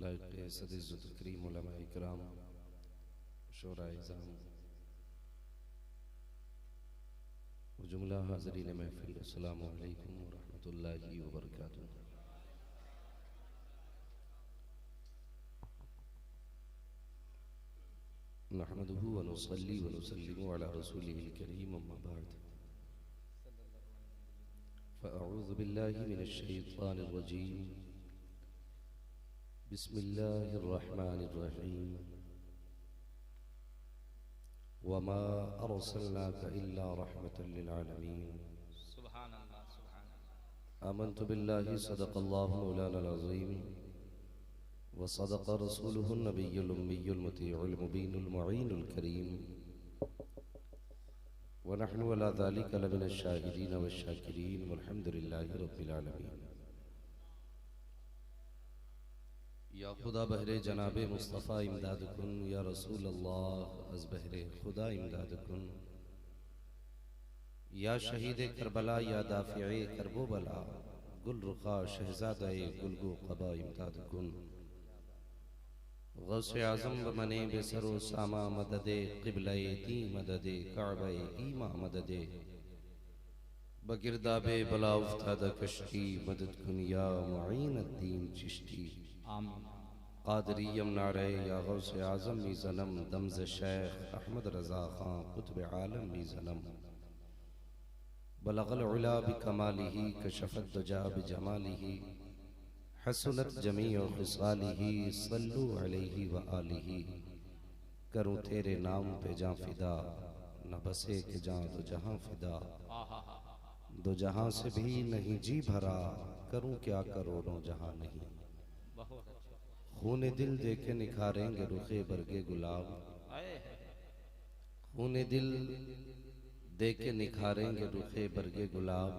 लायक सद करीम उलमा इकराम शोरा इज़ाम व जुमला हाज़रीन महफ़िल अस्सलामु अलैकुम व रहमतुल्लाहि व बरकातुहू। नहमदुहु व नुसल्ली व नुसल्लिमु अला रसूलिहिल करीम अम्मा बअद फ़अऊज़ु बिल्लाहि मिनश शैतानिर रजीम बिस्मिल्लाहिर रहमानिर रहीम वमा अर्सलनाका इल्ला रहमतल लिल आलमीन सुभान अल्लाह सुभान अल्लाह। आमन्तु बिल्लाहि सदक़ल्लाहु मौलाना अज़ीम व सदक़ रसूलुहु नबियुल उम्मियुल मुतीउल मुबीनुल मुईनुल करीम व नहनु अला ज़ालिका लमिनश शाहिदीन वश शाकिरीन वल्हम्दुलिल्लाहि रब्बिल आलमीन। या खुदा बहरे जनाबे मुस्तफ़ा इमदाद कुन, या रसूल अल्लाह अज़ बहरे खुदा इमदाद कुन, या शहीद करबला या दाफ़िए करबो बला, गुल रुखा शहज़ादाए गुलगो क़बा इमदाद कुन। गौसे आज़म बमने बेसरो सामा मददे क़िबलाए ती मददे काबाए ईमा मददे बगिरदाबे बला उफ्तादा कश्ती मदद कुन या मुईन अद्दीन चिश्ती। आमीन। क़ादरियम नारे या गौसे आज़म मी ज़नम दमज़ शेख अहमद रज़ा ख़ां क़ुत्ब आलम मी ज़नम बलग़ल उला बिकमालिही कशफ़त दुजा बिजमालिही हसनत जमीअ ख़िसालिही सल्लु अलैहि व आलिही। करूँ तेरे नाम पे जां फ़िदा न बसे के जां दो जहां फ़िदा, दो जहां से भी नहीं जी भरा, करूँ क्या करोड़ों जहां नहीं। बहुत अच्छा। खूने दिल दे के निखारेंगे रुखे बरगे गुलाब, खूने दिल दे के निखारेंगे रुखे बरगे गुलाब,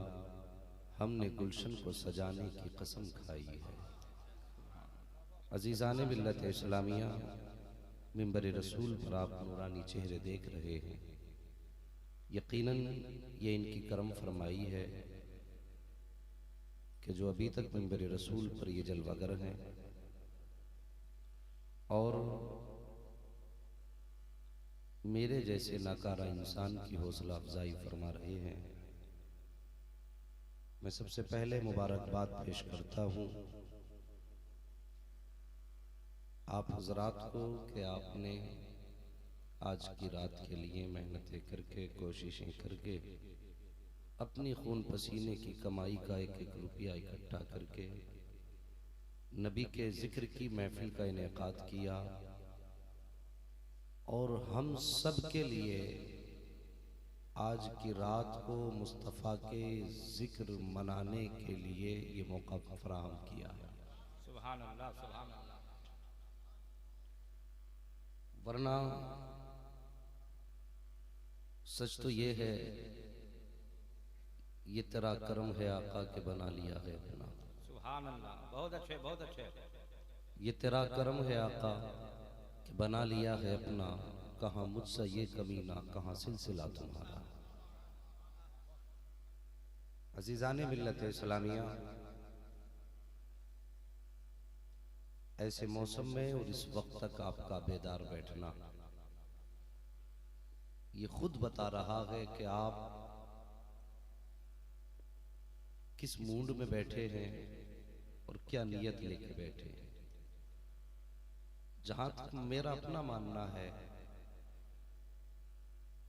हमने गुलशन को सजाने की कसम खाई है। अजीज़ान मिल्लत इस्लामिया, मिंबर रसूल पर आप नूरानी चेहरे देख रहे हैं। यकीनन ये इनकी करम फरमाई है कि जो अभी तक मिंबर रसूल पर ये जलवागर हैं और मेरे जैसे नाकारा इंसान की हौसला अफजाई फरमा रहे हैं। मैं सबसे पहले मुबारकबाद पेश करता हूँ आप हजरात को कि आपने आज की रात के लिए मेहनतें करके कोशिशें करके अपनी खून पसीने की कमाई का एक एक रुपया इकट्ठा करके नबी के जिक्र की महफिल का इनेकाद किया और हम सब के लिए आज की रात को मुस्तफ़ा के जिक्र मनाने के लिए ये मौका फराहम किया है। सुभान अल्लाह सुभान अल्लाह। वरना सच तो ये है, ये तेरा करम है आका के बना लिया है अपना। सुभान अल्लाह। बहुत अच्छे बहुत अच्छे। ये तेरा करम है आका कि बना लिया है अपना, कहाँ मुझसे ये कमीना कहाँ सिलसिला तुम्हारा। अजीज़ाने मिल्लत इस्लामिया, ऐसे मौसम में और इस वक्त तक आपका बेदार बैठना ये खुद बता रहा है कि आप किस मूड में बैठे हैं और क्या नियत लेके बैठे हैं। जहां तक मेरा अपना मानना है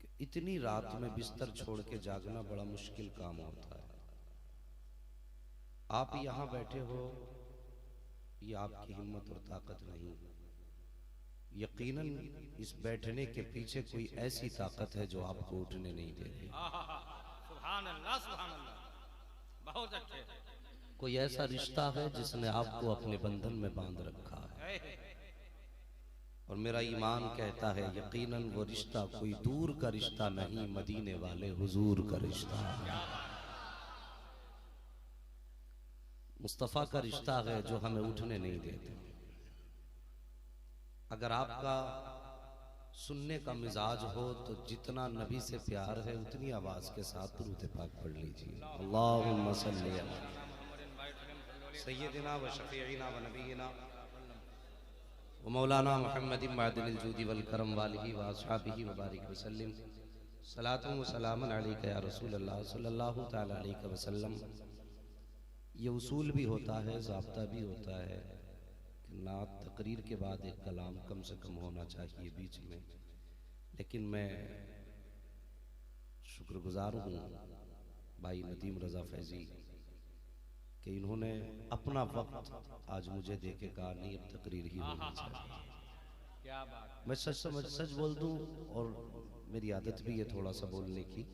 कि इतनी रात में बिस्तर छोड़ के जागना बड़ा मुश्किल काम होता है। आप यहां बैठे हो, ये आपकी हिम्मत और ताकत नहीं, यकीनन इस बैठने के पीछे कोई ऐसी ताकत है जो आपको उठने नहीं दे रही। सुभान अल्लाह सुभान अल्लाह। बहुत अच्छे। कोई ऐसा रिश्ता है जिसने आपको अपने बंधन में बांध रखा है और मेरा ईमान कहता है यकीनन वो रिश्ता कोई दूर का रिश्ता नहीं, मदीने वाले हुजूर का रिश्ता है, मुस्तफ़ा का रिश्ता है जो हमें उठने नहीं देते। अगर आपका सुनने का मिजाज हो तो जितना नबी से प्यार है उतनी आवाज के साथ दुरूद पाक पढ़ लीजिए। अल्लाहुम्मा सल्ली अला सय्यदिना व शफीइना व नबीना व मौलाना मुहम्मद मअदनिल जूदी वल करम वालिही व अस्हाबिही व बारिक वसल्लम सलातु व सलामन अलैका या रसूल अल्लाह सल्लल्लाहु तआला अलैहि वसल्लम। ये उसूल भी होता है, ज़ाब्ता भी होता है कि नात तकरीर के बाद एक कलाम कम से कम होना चाहिए बीच में। लेकिन मैं शुक्रगुजार हूँ भाई नदीम रज़ा फैज़ी कि इन्होंने अपना वक्त आज मुझे दे के कहा नहीं अब तकरीर ही होनी चाहिए। क्या बात। मैं सच बोल दूं और मेरी आदत भी है थोड़ा सा बोलने की।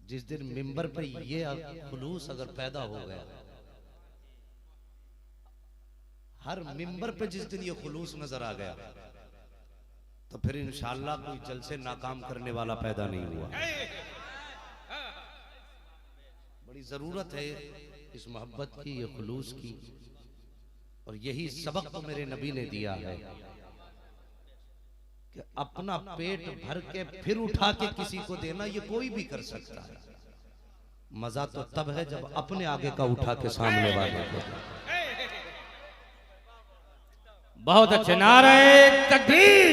जिस दिन मिंबर पे ये खुलूस अगर पैदा हो गया, हर मिंबर पे जिस दिन ये खुलूस नजर आ गया तो फिर इंशाअल्लाह कोई जलसे नाकाम करने वाला पैदा नहीं हुआ। बड़ी जरूरत है इस मोहब्बत की, ये खुलूस की, और यही सबक तो मेरे नबी ने दिया है कि अपना पेट भर के फिर उठा के किसी को देना ये कोई भी कर सकता है। मजा तो तब है जब अपने आगे का उठा के सामने वाले को। बहुत अच्छे। नारे तकबीर,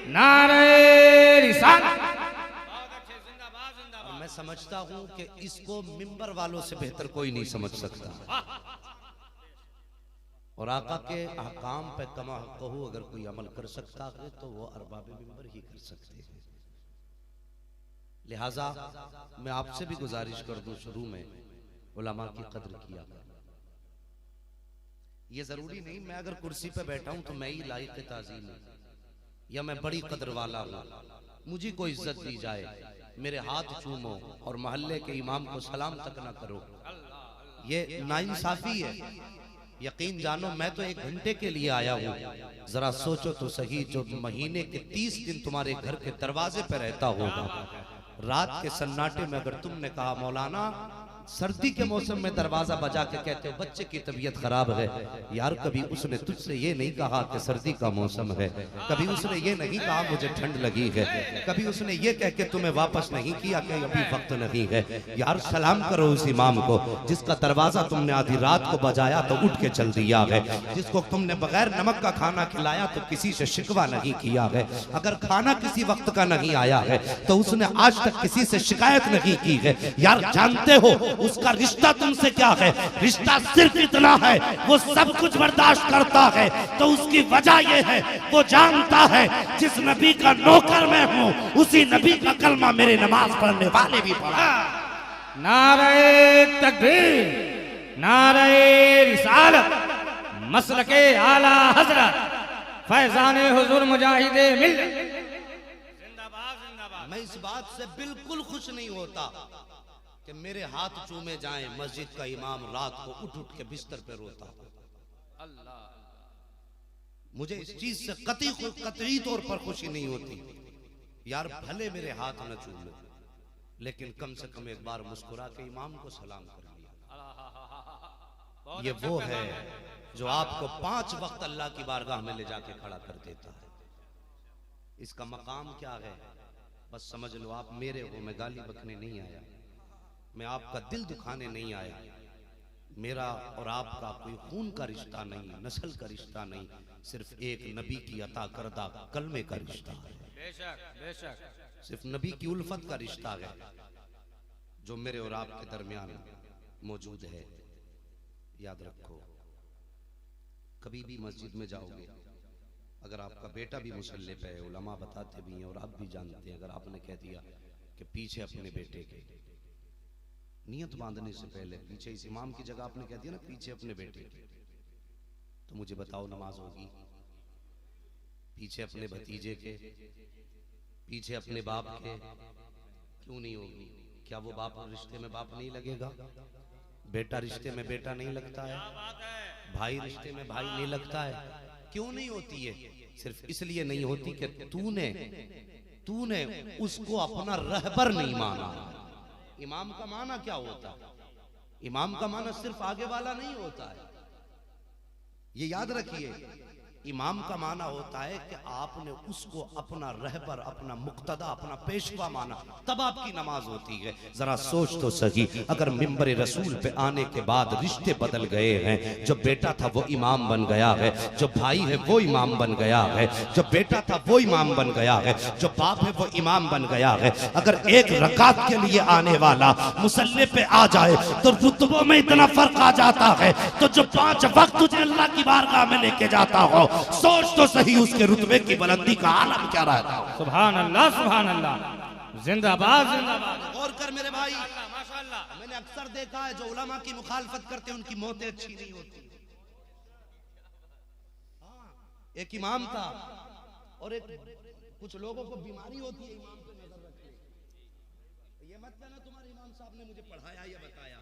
नारे रिसालत। बहुत अच्छे। जिंदाबाद जिंदाबाद। मैं समझता हूं कि इसको मिंबर वालों से बेहतर कोई नहीं समझ सकता। और आका के अहकाम पे कमा कहूँ अगर कोई अमल कर सकता है तो वो अरबाब मिंबर ही कर सकते हैं। लिहाजा मैं आपसे भी गुजारिश कर दूं शुरू में उलमा की कद्र किया कर। ये जरूरी नहीं मैं अगर कुर्सी पे बैठा हूं तो मैं ही लायक ताज़ीम हूं या मैं बड़ी कद्र वाला हूं, मुझे कोई इज्जत दी जाए, मेरे हाथ चूमो और मोहल्ले के इमाम को सलाम तक ना करो, ये नाइंसाफी है। यकीन जानो मैं तो 1 घंटे के लिए आया हूँ। जरा सोचो तो सही, जो महीने के 30 दिन तुम्हारे घर के दरवाजे पे रहता होगा, रात के सन्नाटे में अगर तुमने कहा मौलाना सर्दी के मौसम में दरवाजा बजा के कहते हो बच्चे की तबीयत खराब है, यार कभी उसने तुझसे ये नहीं कहा कि सर्दी का मौसम है, कभी उसने ये नहीं कहा मुझे ठंड लगी है, कभी उसने ये कह के तुम्हें वापस नहीं किया कि अभी वक्त नहीं है। यार सलाम करो उस इमाम को जिसका दरवाजा तुमने आधी रात को बजाया तो उठ के चल दिया है, जिसको तुमने बगैर नमक का खाना खिलाया तो किसी से शिकवा नहीं किया है, अगर खाना किसी वक्त का नहीं आया है तो उसने आज तक किसी से शिकायत नहीं की है। यार जानते हो उसका रिश्ता तुमसे क्या है? रिश्ता सिर्फ इतना है वो सब कुछ बर्दाश्त करता है तो उसकी वजह ये है वो जानता है जिस नबी का नौकर मैं हूँ उसी नबी का कलमा मेरे नमाज पढ़ने वाले भी पढ़ा। नारे तकबीर, नारे रिसालत, मसलके आला हजरत फैजाने हुजूर मुजाहिदे मिल्लत। जिंदाबाद जिंदाबाद। मैं इस बात से बिल्कुल खुश नहीं होता कि मेरे हाथ चूमे जाएं, मस्जिद का इमाम रात को उठ उठ के बिस्तर पे रोता। अल्लाह, मुझे इस चीज से कतई तौर पर खुशी नहीं होती। यार भले मेरे हाथ न चूमे लेकिन कम से कम एक बार मुस्कुरा के इमाम को सलाम कर लिया। ये वो है जो आपको 5 वक्त अल्लाह की बारगाह में ले जाके खड़ा कर देता है। इसका मकाम क्या है बस समझ लो आप मेरे हो, मैं गाली बकने नहीं आया, मैं आपका दिल दुखाने नहीं आया। मेरा और आपका कोई खून का रिश्ता नहीं, नस्ल का रिश्ता नहीं, सिर्फ एक नबी की अता करदा कलमे का रिश्ता है। बेशक बेशक। सिर्फ नबी की उल्फत का रिश्ता है जो मेरे और आपके दरमियान मौजूद है। याद रखो कभी भी मस्जिद में जाओगे अगर आपका बेटा भी मुसल्ले पे है, उलमा बताते भी हैं और आप भी जानते हैं, अगर आपने कह दिया कि पीछे अपने बेटे के, नियत बांधने से पहले पीछे इस इमाम की जगह आपने कह दिया ना पीछे अपने बेटे के, तो मुझे बताओ नमाज होगी? पीछे अपने भतीजे के, पीछे अपने बाप के, क्यों नहीं होगी? क्या वो बाप रिश्ते में बाप नहीं लगेगा? बेटा रिश्ते में बेटा नहीं लगता है? भाई रिश्ते में भाई नहीं लगता है? क्यों नहीं होती है? सिर्फ इसलिए नहीं होती कि तूने उसको अपना रहबर नहीं माना। इमाम का माना क्या होता है? इमाम का माना सिर्फ आगे वाला नहीं होता है, ये याद रखिए। इमाम का माना होता है कि आपने उसको अपना रहबर, अपना मुक्तदा, अपना पेशवा माना, तब आपकी नमाज होती है। जरा सोच तो सही, अगर मिंबर रसूल पे आने के बाद रिश्ते बदल गए हैं, जो बेटा था वो इमाम बन गया है, जो भाई है वो इमाम बन गया है, जो बेटा था वो इमाम बन गया है, जो बाप है वो इमाम बन गया है, अगर एक रकात के लिए आने वाला मुसल्ले पे आ जाए तो रुतबों में इतना फर्क आ जाता है, तो जो 5 वक्त तुझे अल्लाह की बारगाह में लेके जाता हो, सोच तो सही उसके रुतबे की बुलंदी का आलम क्या रहता है। सुभान अल्लाह, सुभान अल्लाह, जिंदाबाद जिंदाबाद। और कर मेरे भाई, माशाअल्लाह। मैंने अक्सर देखा है जो उलमा की मुखालफत करते हैं उनकी मौतें अच्छी नहीं होती। एक इमाम था और एक कुछ लोगों को बीमारी होती है इमाम पे नजर रखने, ये मत कहना तुम्हारे इमाम साहब ने मुझे पढ़ाया या बताया,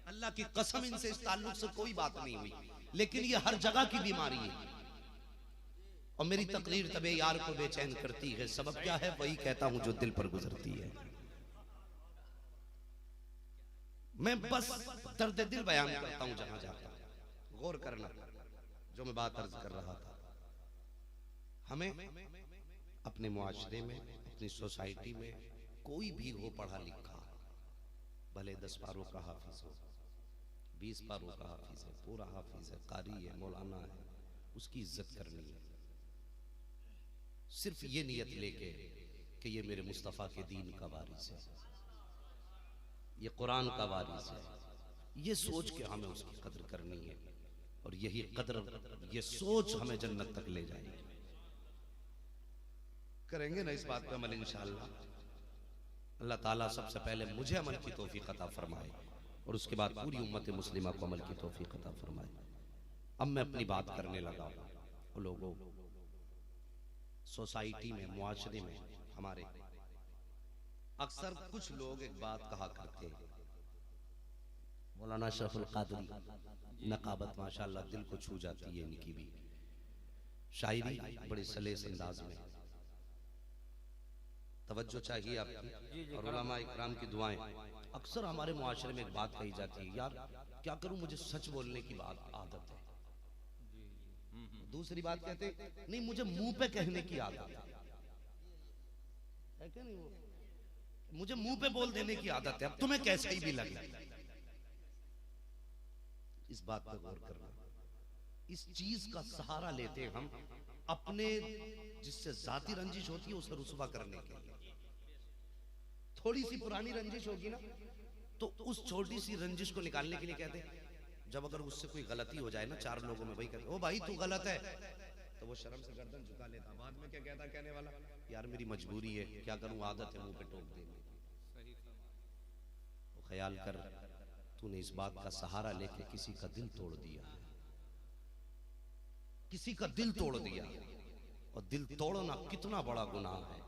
अल्लाह की कसम इनसे इस ताल्लुक से कोई बात नहीं हुई, लेकिन ये हर जगह की बीमारी है। और मेरी तकरीर तबे यार को बेचैन करती है, सबब क्या है वही कहता हूं जो दिल पर गुजरती है। मैं बस दर्द दिल बयान करता हूं जहां जाता हूं। गौर करना जो मैं बात अर्ज कर रहा था, हमें अपने मुआशरे में, अपनी सोसाइटी में कोई भी हो पढ़ा लिखा, भले 10 पारों का हाफिज हो, 20 पारों का हाफिज है, पूरा हाफिज है, कारी है, मौलाना है, उसकी इज्जत करनी है, सिर्फ ये नियत लेके कि ये मेरे मुस्तफ़ा के दीन का वारिस है, ये कुरान का वारिस है, ये सोच के हमें उसकी कदर करनी है। और यही कदर, ये सोच हमें जन्नत तक ले जाएगी। करेंगे ना इस बात पे अमल इंशाअल्लाह। अल्लाह ताला सबसे पहले मुझे अमल की तौफीक अता फरमाए और उसके बाद पूरी उम्मत मुस्लिमा को अमल की तौफीक अता फरमाए। अब मैं अपनी बात करने लगा। लोगों, सोसाइटी में, मुआशरे में हमारे अक्सर कुछ लोग एक बात कहा करते हैं, मौलाना शरफुल कादरी नकाबत माशाअल्लाह दिल को छू जाती है इनकी भी, शायरी बड़े सलेस अंदाज में, तवज्जो चाहिए आपकी और उलमा इकराम की दुआएं। अक्सर हमारे मुआशरे में एक बात कही जाती है, यार क्या करूं, मुझे सच बोलने की बात आदत है। दूसरी बात कहते नहीं, मुझे मुंह पे कहने की आदत है क्या, नहीं वो मुझे मुंह पे बोल देने की आदत है, अब तुम्हें कैसे ही भी लगे। इस बात पर गौर करना, इस चीज का सहारा लेते हैं हम अपने जिससे जाती रंजिश होती है उसे रुसवा करने के लिए। थोड़ी सी पुरानी रंजिश होगी ना, तो उस छोटी सी रंजिश को निकालने के लिए कहते हैं, जब अगर उससे कोई गलती हो जाए ना, 4 लोगों में वही कहते, ओ भाई तू गलत है, तो वो शर्म से गर्दन झुका लेता। बाद में क्या कहता कहने वाला, यार मेरी मजबूरी है, क्या करूं, आदत है मुंह पे टोक देने। तो ख्याल कर, तूने इस बात का सहारा लेके किसी का दिल तोड़ दिया, किसी का दिल तोड़ दिया। और दिल तोड़ना कितना बड़ा गुनाह है।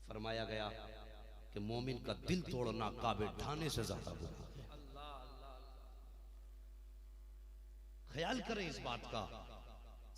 फरमाया गया कि मोमिन का दिल तोड़ना काबे ढाने से ज्यादा गुनाह है। ख्याल करें इस बात का,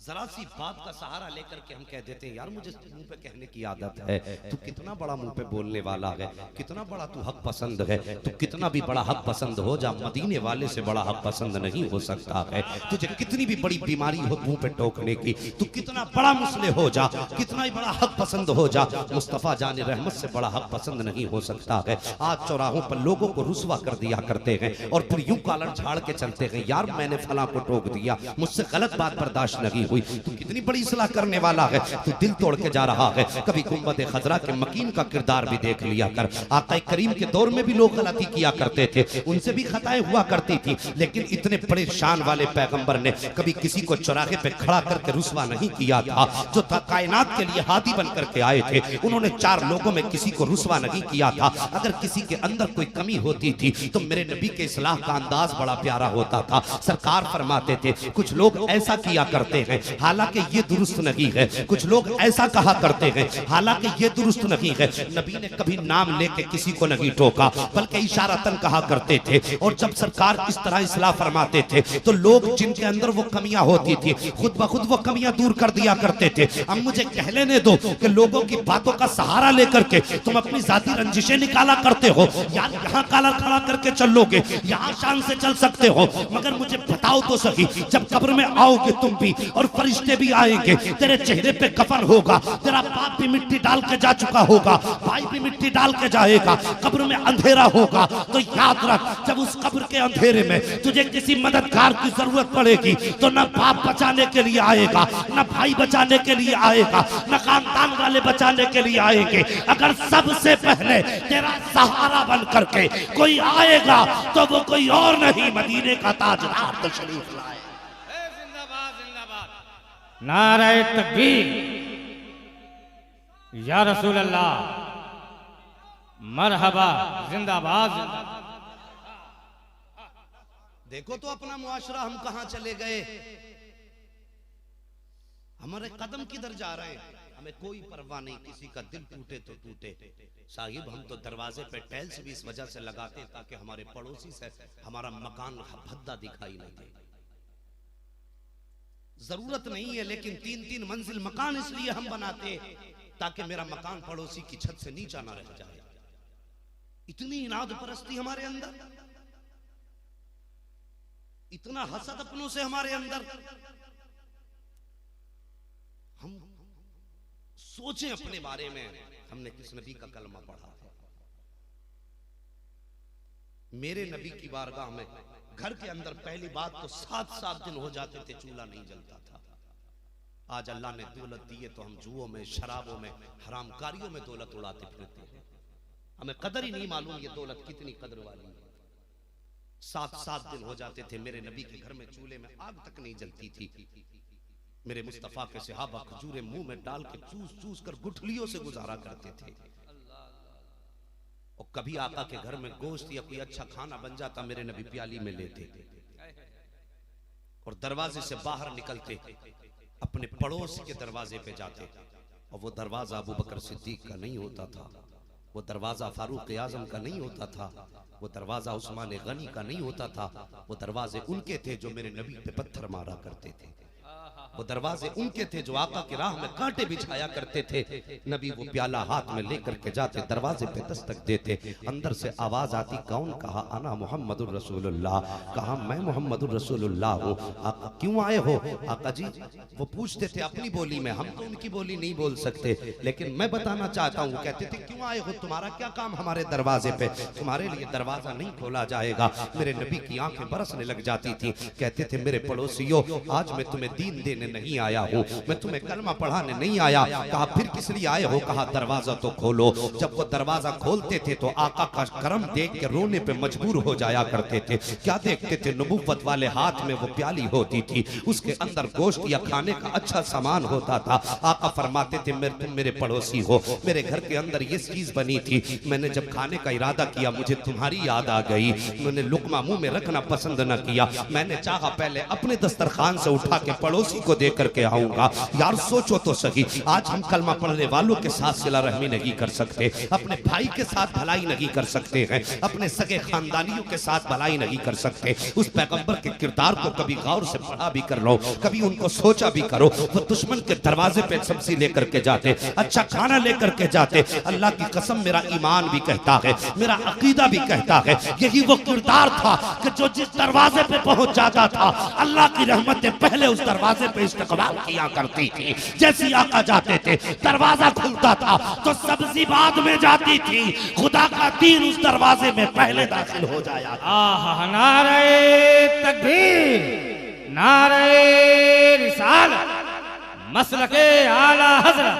जरा सी बात का सहारा लेकर के हम कह देते हैं, यार मुझे मुंह पे कहने की आदत है। तू कितना बड़ा मुंह पे बोलने वाला है, कितना बड़ा तू हक पसंद है, तू कितना भी बड़ा हक पसंद हो जा, मदीने वाले से बड़ा हक पसंद नहीं हो सकता है। तुझे कितनी भी बड़ी बीमारी हो मुंह पे टोकने की, तू कितना बड़ा मुसले हो जा, कितना ही बड़ा हक पसंद हो जा, मुस्तफा जाने रहमत से बड़ा हक पसंद नहीं हो सकता है। आज चौराहों पर लोगों को रुसवा कर दिया करते हैं और फिर यूं कॉलर झाड़ के चलते हैं, यार मैंने फला को टोक दिया, मुझसे गलत बात बर्दाश्त नहीं हुई। तू कितनी बड़ी इस्लाह करने वाला है, तू दिल तोड़ के जा रहा है। कभी गुंबद खजरा के मकीन का किरदार भी देख लिया कर। आका करीम के दौर में भी लोग गलती किया करते थे, उनसे भी खताएं हुआ करती थी, लेकिन इतने बड़े शान वाले पैगंबर ने कभी किसी को चौराहे पे खड़ा करके रुसवा नहीं किया था। जो था कायनात के लिए हादी बन करके आए थे, उन्होंने 4 लोगों में किसी को रुसवा नहीं किया था। अगर किसी के अंदर कोई कमी होती थी तो मेरे नबी के इस्लाह का अंदाज बड़ा प्यारा होता था। सरकार फरमाते थे, कुछ लोग ऐसा किया करते हैं हालांकि ये दुरुस्त नहीं है, कुछ लोग ऐसा कहा करते हैं हालांकि ये दुरुस्त नहीं है। नबी ने कभी नाम लेके किसी को नहीं टोका, बल्कि इशारतन कहा करते थे। और जब सरकार इस तरह इस्लाह फरमाते थे तो लोग जिनके अंदर वो कमियां होती थी खुद ब खुद वो कमियां दूर कर दिया करते थे। अब मुझे कह लेने दो कि लोगों की बातों का सहारा लेकर के तुम अपनी जाती रंजिशें निकाला करते हो। यार यहाँ काला खड़ा करके चलोगे, यहाँ शान से चल सकते हो, मगर मुझे बताओ तो सही, जब कब्र में आओगे तुम भी और फरिश्ते भी आएंगे, तेरे चेहरे पे कफन होगा, तेरा बाप भी मिट्टी डाल के जा चुका होगा, भाई भी मिट्टी डाल के जाएगा, कब्र में अंधेरा होगा। तो याद रख, जब उस कब्र के अंधेरे में तुझे किसी मददगार की जरूरत पड़ेगी तो न बाप बचाने के लिए आएगा, न भाई बचाने के लिए आएगा, न खानदान वाले बचाने के लिए आएंगे। अगर सबसे पहले तेरा सहारा बन करके कोई आएगा तो वो कोई और नहीं, मदीने का ताजदार तशरीफ लाए। जिंदाबाद जिंदाबाद। नारे तकबीर या रसूल अल्लाह, मरहबा, जिंदाबाद जिंदाबाद। देखो तो अपना मुआशरा हम कहां चले गए, हमारे कदम किधर जा रहे हैं, हमें कोई परवाह नहीं, किसी का दिल टूटे तो टूटे। साहिब हम तो दरवाजे पे टाइल्स भी इस वजह से लगाते ताकि हमारे पड़ोसी से हमारा मकान भद्दा दिखाई न दे। जरूरत नहीं है लेकिन 3-3 मंजिल मकान इसलिए हम बनाते ताकि मेरा मकान पड़ोसी की छत से नीचा ना रह जाए। इतनी इनाद परस्ती हमारे अंदर, इतना हसद अपनों से हमारे अंदर। हम सोचें अपने बारे में, हमने किस नबी का कलमा पढ़ा है। मेरे नबी की बारगाह में घर के अंदर पहली बात तो 7-7 दिन हो जाते थे चूल्हा नहीं जलता था। आज अल्लाह ने दौलत दी है तो हम जुओं में, शराबों में, हरामकारियों में दौलत उड़ाते फिरते हैं। हमें कदर ही नहीं मालूम ये दौलत कितनी कदर वाली है। 7-7 दिन हो जाते थे मेरे नबी के घर में चूल्हे में आग तक नहीं जलती थी। मेरे मुस्तफा के सहाबा खजूरें मुंह में डाल के चूस चूस कर गुठलियों से गुजारा करते थे। और कभी आका के घर में गोश्त या कोई अच्छा खाना बन जाता, मेरे नबी प्याली में लेते और दरवाजे से बाहर निकलते अपने पड़ोस के दरवाजे पे जाते। और वो दरवाजा अबू बकर सिद्दीक का नहीं होता था, वो दरवाजा फारूक आजम का नहीं होता था, वो दरवाजा उस्मान गनी का नहीं होता था। वो दरवाजे उनके थे जो मेरे नबी पे पत्थर मारा करते थे। वो दरवाजे उनके थे जो आका की राह में कांटे बिछाया करते थे। नबी वो प्याला हाथ में लेकर के जाते, दरवाजे पे दस्तक देते, अंदर से आवाज आती, कौन? कहा अना मोहम्मदुर रसूलुल्लाह। कहा मैं मोहम्मदुर रसूलुल्लाह हूँ। आका क्यों आए हो? आका जी वो पूछते थे अपनी बोली में, हम तो उनकी बोली नहीं बोल सकते लेकिन मैं बताना चाहता हूँ। कहते थे क्यों आए हो, तुम्हारा क्या काम हमारे दरवाजे पे? तुम्हारे लिए दरवाजा नहीं खोला जाएगा। मेरे नबी की आंखें बरसने लग जाती थी। कहते थे मेरे पड़ोसियों, आज मैं तुम्हें दीन देने नहीं आया हूँ, मैं तुम्हें कलमा पढ़ाने नहीं आया। कहा फिर किस लिए आए हो? कहा दरवाजा तो खोलो। जब वो दरवाजा खोलते थे तो आका का करम देख के रोने पे मजबूर हो जाया करते थे। क्या देखते थे? नबुव्वत वाले हाथ में वो प्याली होती थी, उसके अंदर गोश्त या खाने का अच्छा सामान होता था। आका फरमाते थे तुम मेरे पड़ोसी हो, मेरे घर के अंदर ये चीज बनी थी, मैंने जब खाने का इरादा किया मुझे तुम्हारी याद आ गई, मैंने लुकमा मुंह में रखना पसंद न किया, मैंने चाहा पहले अपने दस्तरखान से उठा के पड़ोसी को दे करके आऊंगा। यार सोचो तो सही, आज हम कलमा पढ़ने वालों के साथ सिला रहमी नहीं कर सकते, अपने भाई के साथ भलाई नहीं कर सकते हैं, अपने सगे खानदानियों के साथ भलाई नहीं कर सकते। उस पैगंबर के किरदार को कभी गौर से पढ़ा भी कर लो, कभी उनको सोचा भी करो। वो दुश्मन के दरवाजे पे सब्जी लेकर के जाते, अच्छा खाना लेकर के जाते। अल्लाह की कसम मेरा ईमान भी कहता है, मेरा अकीदा भी कहता है, यही वो किरदार था कि जो जिस दरवाजे पे पहुंच जाता था अल्लाह की रहमतें पहले उस दरवाजे पे इस्तकबाल किया करती थी। जैसे आका जाते थे दरवाजा खुलता था तो सब्जी बाद में जाती थी, खुदा का दीन उस दरवाजे में पहले दाखिल हो जाया। आहा, नारे तकबीर, नारे रिसालत, मसलके आला हज़रत,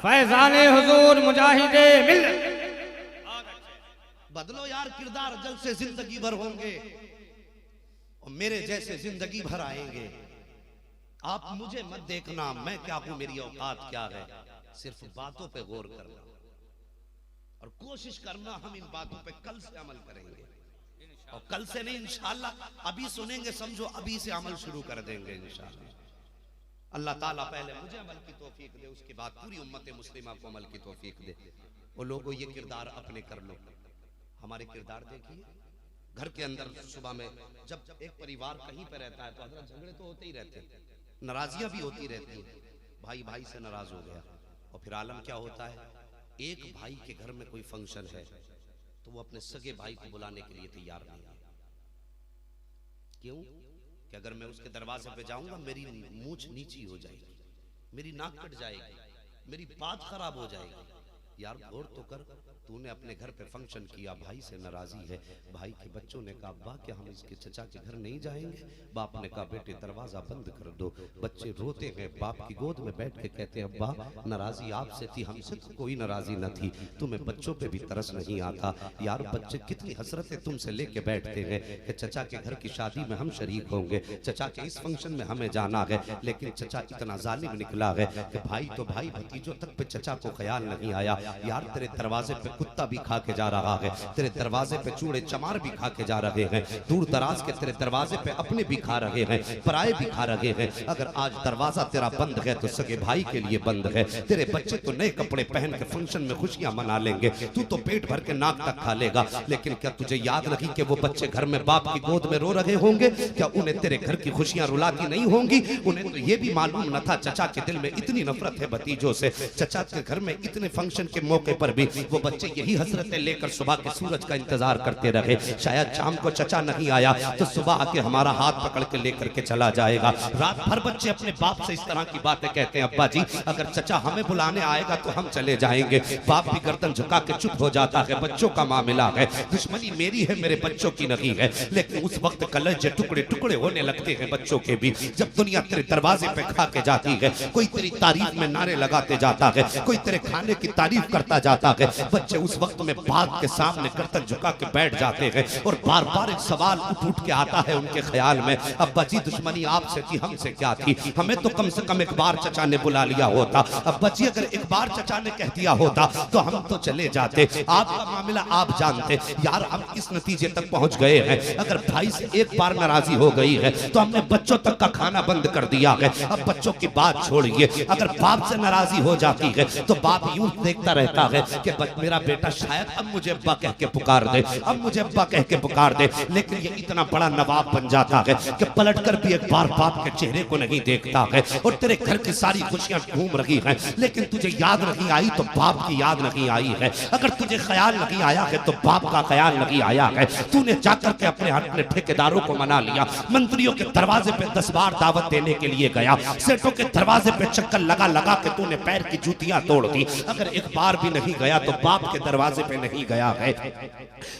फैज़ाने हुजूर मुजाहिदे मिल्लत। बदलो यार किरदार, जल से जिंदगी भर होंगे और मेरे जैसे जिंदगी भर आएंगे। आप मुझे मत देखना मैं क्या हूं, मेरी औकात क्या है, सिर्फ बातों पे गौर करना और कोशिश करना हम इन बातों पे कल से अमल करेंगे। और कल से नहीं इंशाअल्लाह, अभी सुनेंगे समझो अभी से अमल शुरू कर देंगे इंशाअल्लाह। अल्लाह ताला पहले मुझे अमल की तौफीक दे, उसके बाद पूरी उम्मत मुस्लिमा को अमल की तौफीक दे। वो लोगों ये किरदार अपने कर लो। हमारे किरदार देखिए, घर के अंदर सुबह में जब एक परिवार कहीं पे रहता है तो हजरत झगड़े तो होते ही रहते हैं, नाराजियां भी होती रहती हैं। भाई भाई से नाराज हो गया और फिर आलम क्या होता है, एक भाई के घर में कोई फंक्शन है तो वो अपने सगे भाई को बुलाने के लिए तैयार नहीं है। क्यों? कि अगर मैं उसके दरवाजे पे जाऊंगा मेरी मूंछ नीची हो जाएगी, मेरी नाक कट जाएगी, मेरी बात खराब हो जाएगी। यार गौर तो कर, तूने अपने घर पे फंक्शन किया, भाई से नाराजी है, भाई के बच्चों ने कहा अब्बा क्या हम इसके चचा के घर नहीं जाएंगे? बाप ने कहा बेटे दरवाजा बंद कर दो। बच्चे रोते हैं, बाप की गोद में बैठ के कहते हैं अब्बा नाराजी आपसे थी, हमसे तो कोई नाराजी न थी, तुम्हें बच्चों पे भी तरस नहीं आता। यार बच्चे कितनी हसरतें तुमसे लेके बैठते हैं कि चचा के घर की शादी में हम शरीक होंगे, चचा के इस फंक्शन में हमें जाना है, लेकिन चचा इतना जालिम निकला है कि भाई तो भाई भतीजों तक पे चचा को ख्याल नहीं आया। यार तेरे दरवाजे पे कुत्ता भी खा के जा रहा है, तेरे दरवाजे पे चूड़े चमार भी खा के जा रहे हैं, दूर दराज के तेरे दरवाजे पे अपने भी खा रहे हैं, पराए भी खा रहे हैं। अगर आज दरवाजा तेरा बंद है तो सगे भाई के लिए बंद है। तेरे बच्चे तो नए कपड़े पहन के फंक्शन में खुशियां मना लेंगे, तू तो पेट भर के नाक तक खा लेगा। लेकिन क्या तुझे याद नहीं कि वो बच्चे घर में बाप की गोद में रो रहे होंगे? क्या उन्हें तेरे घर की खुशियां रुलाती नहीं होंगी? उन्हें तो ये भी मालूम न था चचा के दिल में इतनी नफरत है भतीजों से। चचा के घर में इतने फंक्शन के मौके पर भी वो बच्चे यही हसरतें लेकर सुबह के सूरज का इंतजार करते रहे। शायद शाम को चचा नहीं आया तो सुबह आके हमारा हाथ पकड़ के लेकर के चला जाएगा। रात भर बच्चे अपने बाप से इस तरह की बातें कहते हैं, अब्बा जी अगर चचा हमें बुलाने आएगा तो हम चले जाएंगे। बाप भी गर्दन झुका के चुप हो जाता है, बच्चों का मामला है, दुश्मनी मेरी है मेरे बच्चों की नहीं है। लेकिन उस वक्त कलेजे टुकड़े टुकड़े होने लगते हैं बच्चों के भी, जब दुनिया तेरे दरवाजे पे खा के जाती है, कोई तेरी तारीफ में नारे लगाते जाता है, कोई तेरे खाने की तारीफ करता जाता है। बच्चे उस वक्त में बाप के सामने गर्दन झुका के बैठ जाते हैं और बार बार एक सवाल उठ के आता है उनके ख्याल में, अब्बा जी दुश्मनी आपसे थी हमसे क्या थी? हमें तो कम से कम एक बार चचा ने बुला लिया होता। अब्बा जी अगर एक बार चचा ने कह दिया होता तो हम तो चले जाते, आपका मामला आप जानते। यार हम इस नतीजे तक पहुंच गए हैं, अगर भाई से एक बार नाराजी हो गई है तो हमने बच्चों तक का खाना बंद कर दिया है। अब बच्चों की बात छोड़िए, अगर बाप से नाराजी हो जाती है तो बाप यूं देखता रहता है कि मेरा बेटा शायद अब मुझे अब्बा कह के पुकार दे, अब मुझे अब्बा कह के पुकार दे। लेकिन ये इतना बड़ा नवाब बन जाता है कि पलटकर भी एक बार बाप के चेहरे को नहीं देखता है। और तेरे घर की सारी खुशियां घूम रही हैं, लेकिन तुझे याद नहीं आई तो बाप की याद नहीं आई है। अगर तुझे ख्याल नहीं आया है तो बाप का ख्याल नहीं आया है। तूने जाकर के अपने ठेकेदारों को मना लिया, मंत्रियों के दरवाजे पे 10 बार दावत देने के लिए गया, सेठों के दरवाजे पे चक्कर लगा लगा के तूने पैर की जूतियां तोड़ दी। अगर एक बार भी नहीं गया तो बाप के दरवाजे पे नहीं गया है।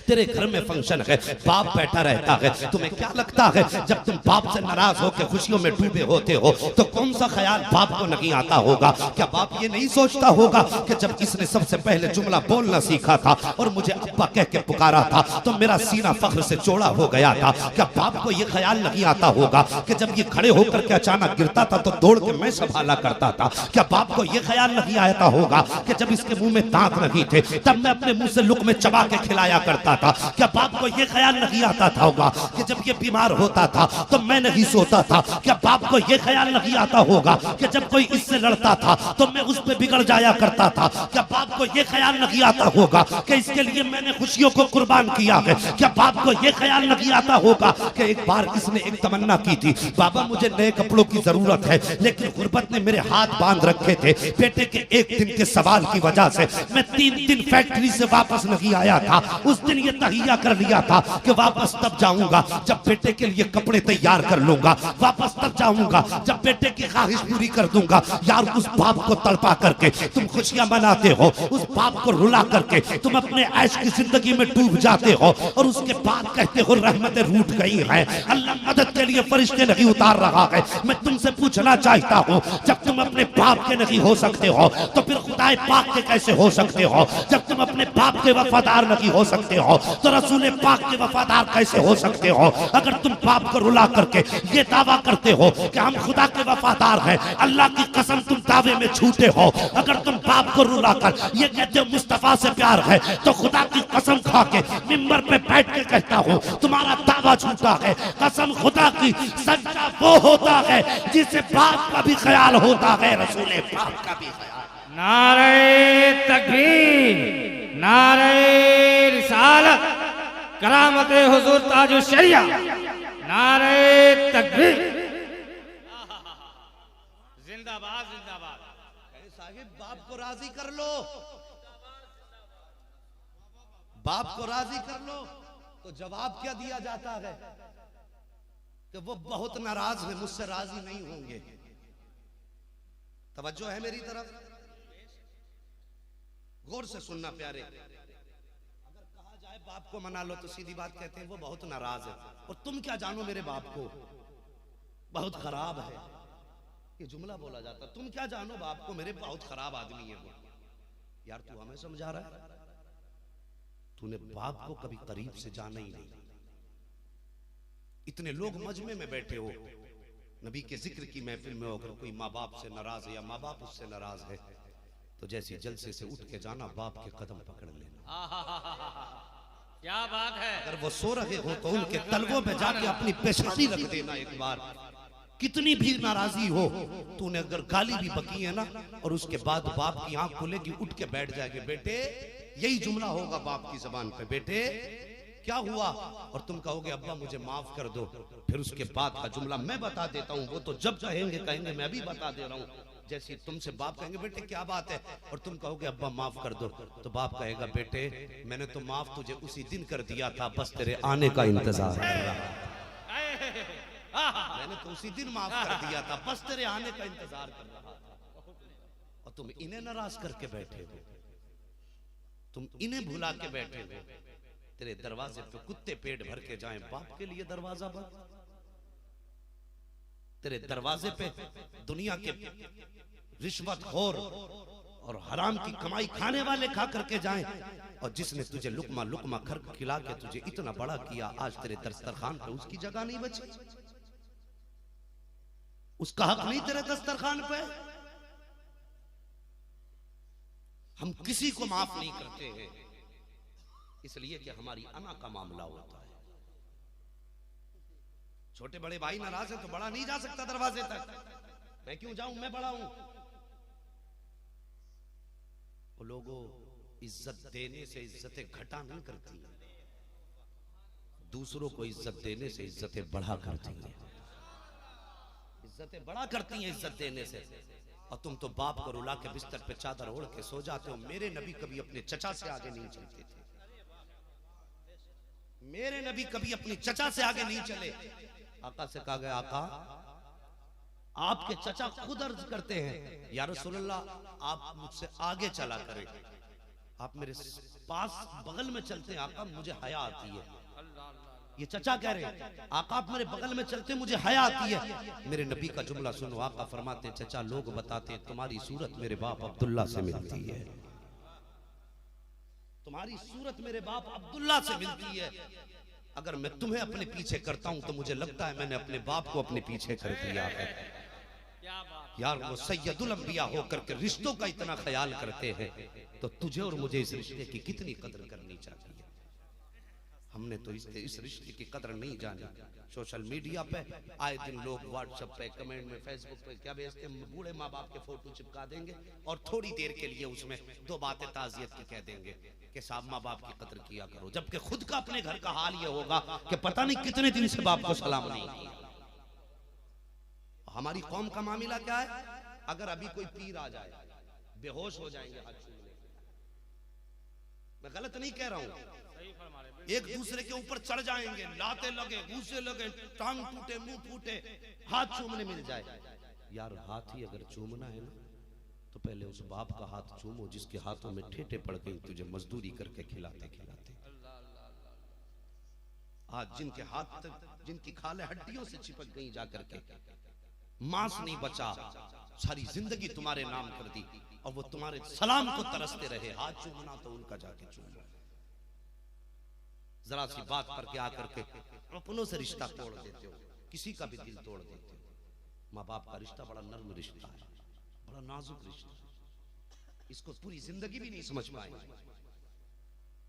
तेरे घर में फंक्शन है, बाप बैठा रहता है, तुम्हें क्या लगता है जब तुम बाप से नाराज होकर खुशियों में डूबे होते हो तो कौन सा ख्याल बाप को नहीं आता होगा? क्या बाप ये नहीं सोचता होगा कि जब इसने सबसे पहले जुमला बोलना सीखा था और मुझे अब्बा कह के पुकारा था तो मेरा सीना फख्र से चौड़ा हो गया था? क्या बाप को ये ख्याल नहीं आता होगा कि जब ये खड़े होकर के अचानक गिरता था तो दौड़ के मैं संभाला करता था? क्या बाप को ये ख्याल नहीं आता होगा कि जब इसके मुंह में दांत नहीं थे तब मैं अपने मुंह से लुक़मे चबा के खिलाया करता था? क्या बाप को ये ख्याल नहीं आता था होगा कि जब ये बीमार होता था तो मैं नहीं सोता था? क्या बाप को ये ख्याल नहीं आता होगा कि जब कोई इससे लड़ता था तो मैं उस पे बिगड़ जाया करता था? क्या बाप को ये ख्याल नहीं आता होगा कि इसके लिए मैंने खुशियों को कुर्बान किया है? क्या बाप को ये ख्याल नहीं आता होगा कि एक बार इसने एक तमन्ना की थी, बाबा मुझे नए कपड़ों की जरूरत है, लेकिन गुर्बत ने मेरे हाथ बांध रखे थे, बेटे के एक दिन के सवाल की वजह से मैं 3 दिन फैक्ट्री से वापस नहीं आया था। उस दिन ये तहिया कर लिया था कि वापस तब जाऊंगा जब बेटे के लिए कपड़े तैयार कर लूंगा, वापस तब जाऊंगा जब बेटे की ख्वाहिश पूरी कर दूंगा। यार उस बाप को तड़पा करके तुम खुशियां मनाते हो, उस बाप को रुला करके तुम अपने ऐश की जिंदगी में डूब जाते हो और उसके बाद कहते हो रहमतें रूठ गई हैं, अल्लाह मदद के लिए फरिश्ते नहीं उतार रहा है। मैं तुमसे पूछना चाहता हूँ, जब तुम अपने बाप के नहीं हो सकते हो तो फिर खुदाए पाक के कैसे हो सकते हो? जब तुम अपने बाप के वफादार नहीं हो सकते हो तो रसूल पाक के वफादार कैसे हो सकते हो? अगर तुम बाप को रुला करके ये दावा करते हो कि हम खुदा के वफादार हैं, अल्लाह की कसम तुम दावे में झूठे हो। अगर तुम बाप को रुला कर ये कहते हो मुस्तफा से प्यार है तो खुदा की कसम खा के मिंबर पे बैठ के कहता हूँ तुम्हारा दावा झूठा है। कसम खुदा की, सच्चा वो होता है जिसे बाप का भी ख्याल होता है, रसूल पाक का भी ख्याल। नारे तकबीर, नारे रिसालत, करामत हुजूर ताजु शरिया, नारे तकबीर, जिंदाबाद जिंदाबाद। साहिब बाप को राजी कर लो, बाप को राजी कर लो तो जवाब क्या दिया जाता है कि वो बहुत नाराज है, मुझसे राजी नहीं होंगे। तवज्जो है मेरी तरफ, गौर से सुनना प्यारे। अगर कहा जाए बाप को मना लो तो सीधी बात कहते हैं वो बहुत नाराज है, और तुम क्या जानो मेरे बाप को, बहुत खराब है, ये जुमला बोला जाता। तुम क्या जानो बाप को, मेरे बहुत खराब आदमी है वो। यार तू हमें समझा रहा है, तूने बाप को कभी करीब से जाना ही नहीं। इतने लोग मजमे में बैठे हो, नबी के जिक्र की महफिल में होकर कोई माँ बाप से नाराज है या माँ बाप उससे नाराज है, तो जैसी जलसे से उठ के जाना, बाप के कदम पकड़ लेना। क्या बात है। अगर वो सो रहे हो तो उनके तलवों पे जाके अपनी पेशानी रख देना एक बार। कितनी भी नाराजी हो, तूने अगर गाली भी बकी है ना, और उसके बाद बाप की आंख खुलेगी, उठ के बैठ जाएंगे, बेटे यही जुमला होगा बाप की जबान पे, बेटे क्या हुआ, और तुम कहोगे अब्बा मुझे माफ कर दो। फिर उसके बाद का जुमला मैं बता देता हूँ, वो तो जब कहेंगे मैं भी बता दे रहा हूँ। जैसे तुमसे बाप कहेंगे बेटे क्या बात है, और तुम कहोगे अब्बा माफ कर दो, तो बाप कहेगा बेटे मैंने तो माफ तुझे उसी दिन कर दिया था, बस तेरे आने का इंतजार कर रहा था। मैंने तो उसी दिन माफ कर दिया था, बस तेरे आने का इंतजार कर रहा था। और तुम इन्हें नाराज करके बैठे हो, तुम इन्हें भुला के बैठे हो। तेरे दरवाजे पे कुत्ते पेट भर के जाएं, बाप के लिए दरवाजा बंद। तेरे दरवाजे पे दुनिया के रिश्वतखोर और हराम की कमाई खाने वाले खा करके जाएं, और जिसने तुझे लुकमा लुकमा खिला के तुझे इतना बड़ा किया, आज तेरे दस्तरखान पे उसकी जगह नहीं बची, उसका हक नहीं तेरे दस्तरखान पे। हम किसी को माफ नहीं करते हैं, इसलिए कि हमारी अना का मामला होता है। छोटे बड़े भाई नाराज है तो बड़ा नहीं जा सकता दरवाजे तक, मैं क्यों जाऊं, मैं बड़ा हूं। वो लोगों इज्जत देने से इज्जतें घटा नहीं करती, दूसरों को इज्जत देने से इज्जतें बढ़ा करती हैं। इज्जतें बढ़ा करती हैं इज्जत देने से। और तुम तो बाप को रुला के बिस्तर पे चादर ओढ़ के सो जाते हो। मेरे नबी कभी अपने चचा से आगे नहीं चलते थे, मेरे नबी कभी अपनी चचा से आगे नहीं चले। आका से कहा गया आका आपके चचा खुद अर्ज करते हैं या रसूलल्लाह आप मुझसे आगे चला करें, आप मेरे पास बगल में चलते हैं आका मुझे हया आती है। ये चचा कह रहे हैं आका आप मेरे बगल में चलते मुझे हया आती है। मेरे नबी का जुमला सुनो, आका फरमाते हैं चचा लोग बताते हैं तुम्हारी सूरत मेरे बाप अब्दुल्ला से मिलती है, तुम्हारी सूरत मेरे बाप अब्दुल्ला से मिलती है। अगर मैं तुम्हें अपने पीछे करता हूं तो मुझे लगता है मैंने अपने बाप को अपने पीछे कर दिया है। यार वो सैयदुल अंबिया होकर के रिश्तों का इतना ख्याल करते हैं, तो तुझे और मुझे इस रिश्ते की कितनी कदर करनी चाहिए। हमने तो इस रिश्ते की कदर नहीं जानी। सोशल मीडिया पे आए दिन लोग व्हाट्सएप पे कमेंट में फेसबुक पे क्या भेजते हैं, बूढ़े माँ बाप के फोटो चिपका देंगे और थोड़ी देर के लिए उसमें दो बातें ताज़ियत की कह देंगे कि साहब माँ बाप की कदर किया करो, जबकि खुद का अपने घर का हाल ये होगा कि पता नहीं कितने दिन से बाप को सलाम नहीं किया। हमारी कौम का मामला क्या है, अगर अभी कोई पीर आ जाए बेहोश हो जाएंगे हाथ छूने। मैं गलत नहीं कह रहा हूं, एक दूसरे के ऊपर चढ़ जाएंगे, लाते लगे, घूसे लगे, टांग टूटे, मुंह फूटे, हाथ चूमने मिल जाए। यार हाथ ही अगर चूमना है ना तो पहले उस बाप का हाथ चूमो जिसके हाथों में ठेठे पड़ गई तुझे मजदूरी करके खिलाते खिलाते। आज जिनके हाथ जिनकी खाले हड्डियों से चिपक गई जाकर के, मांस नहीं बचा, सारी जिंदगी तुम्हारे नाम कर दी और वो तुम्हारे सलाम को तरसते रहे। हाथ चूमना तो उनका जाके चूमो। जरा सी बात करके आकर के अपनों से रिश्ता तोड़ देते हो, किसी का भी दिल तोड़ देते हो। माँ बाप का रिश्ता बड़ा नर्म रिश्ता है, बड़ा नाजुक रिश्ता है, इसको पूरी जिंदगी भी नहीं समझ पाएंगे।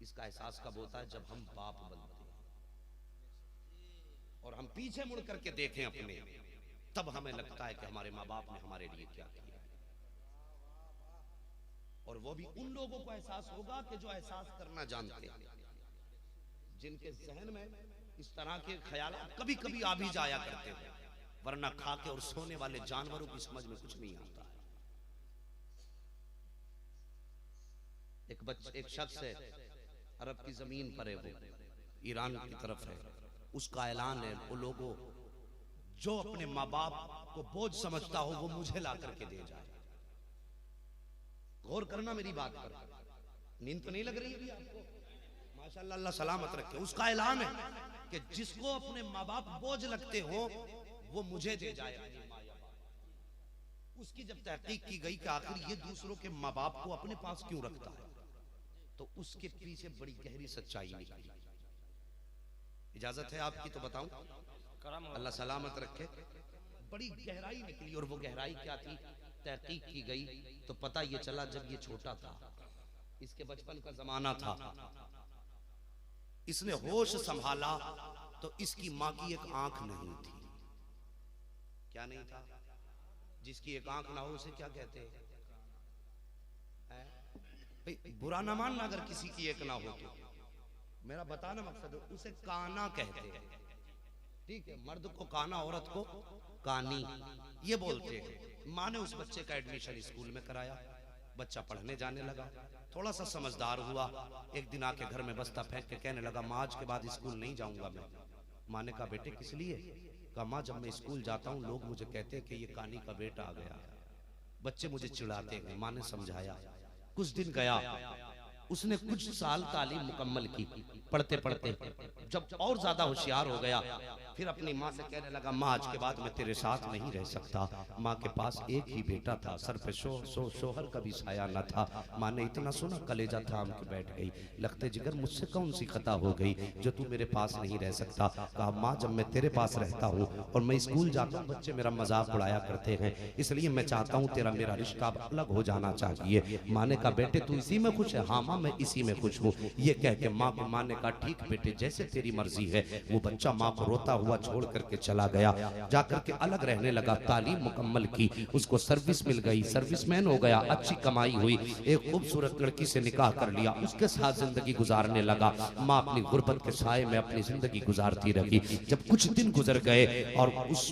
इसका एहसास कब होता है, जब हम बाप बनते हैं और हम पीछे मुड़ करके देखें अपने, तब हमें लगता है कि हमारे माँ बाप ने हमारे लिए क्या किया। और वो भी उन लोगों को एहसास होगा कि जो एहसास करना जानते हैं, जिनके जहन में इस तरह के ख्याल कभी कभी आ भी जाया करते हैं, वरना खा के और सोने वाले जानवरों की समझ में कुछ नहीं आता है। एक शख्स है, अरब की जमीन पर है, वो ईरान की तरफ है, उसका ऐलान है, वो लोगों जो अपने माँ बाप को बोझ समझता हो वो मुझे ला करके दे जाए। गौर करना मेरी बात पर। नींद तो नहीं लग रही है आपको? माशाअल्लाह, अल्लाह सलामत रखे। उसका ऐलान है कि जिसको अपने माँ बाप बोझ लगते हो वो मुझे दे जाए अपनी माँ या बाप। उसकी जब तहकीक की गई कि आखिर ये दूसरों के माँ बाप को अपने पास क्यों रखता है, तो उसके पीछे बड़ी गहरी सच्चाई निकली। इजाजत है आपकी तो बताऊं? अल्लाह सलामत रखे। बड़ी गहराई निकली। और वो गहराई क्या थी? तहकीक की गई तो पता ये चला, जब ये छोटा था, इसके बचपन का जमाना था, इसने होश संभाला तो इसकी माँ की एक आंख नहीं थी। क्या नहीं था? जिसकी एक आंख ना हो उसे क्या कहते हैं? भाई बुरा ना मानना अगर किसी की एक ना हो तो, मेरा बताना मकसद है, उसे काना कहते हैं। ठीक है, मर्द को काना, औरत को कानी, ये बोलते हैं। माँ ने उस बच्चे का एडमिशन स्कूल में कराया, बच्चा पढ़ने जाने लगा, थोड़ा सा समझदार हुआ। एक दिन आके घर में बस्ता फेंक के कहने लगा, माँ आज के बाद स्कूल नहीं जाऊंगा मैं। माँ ने कहा, बेटे किस लिए? कहा, माँ जब मैं स्कूल जाता हूँ लोग मुझे कहते हैं कि ये कानी का बेटा आ गया, बच्चे मुझे चिढ़ाते हैं। माँ ने समझाया। कुछ दिन गया, उसने कुछ साल तालीम मुकम्मल की। पढ़ते पढ़ते जब और ज्यादा होशियार हो गया, फिर अपनी माँ से कहने लगा, माँ आज के बाद मैं तेरे साथ नहीं रह सकता। माँ के पास एक ही बेटा था, सर पे शोहर का भी साया न था। माँ ने इतना सुना, कलेजा थाम के बैठ गई। लगते जिगर मुझसे कौन सी खता हो गई जो तू मेरे पास नहीं रह सकता? कहा, माँ जब मैं तेरे पास रहता हूँ और मैं स्कूल जाता हूँ, बच्चे मेरा मजाक उड़ाया करते हैं, इसलिए मैं चाहता हूँ तेरा मेरा रिश्ता अलग हो जाना चाहिए। माँ ने कहा, बेटे तू इसी में खुश है? हाँ माँ मैं इसी में खुश हूँ। ये कह के माँ को, माँ ने कहा, ठीक बेटे जैसे तेरी मर्जी है। वो बच्चा माँ को रोता हुआ छोड़ करके चला गया, जाकर के अलग रहने लगा। तालीम मुकम्मल की, उसको सर्विस मिल गई, सर्विसमैन हो गया, अच्छी कमाई हुई, एक खूबसूरत लड़की से निकाह कर लिया, उसके साथ जिंदगी गुजारने लगा। माँ अपनी गुर्बत के साए में अपनी जिंदगी गुजारती रही। जब कुछ दिन गुजर गए और उस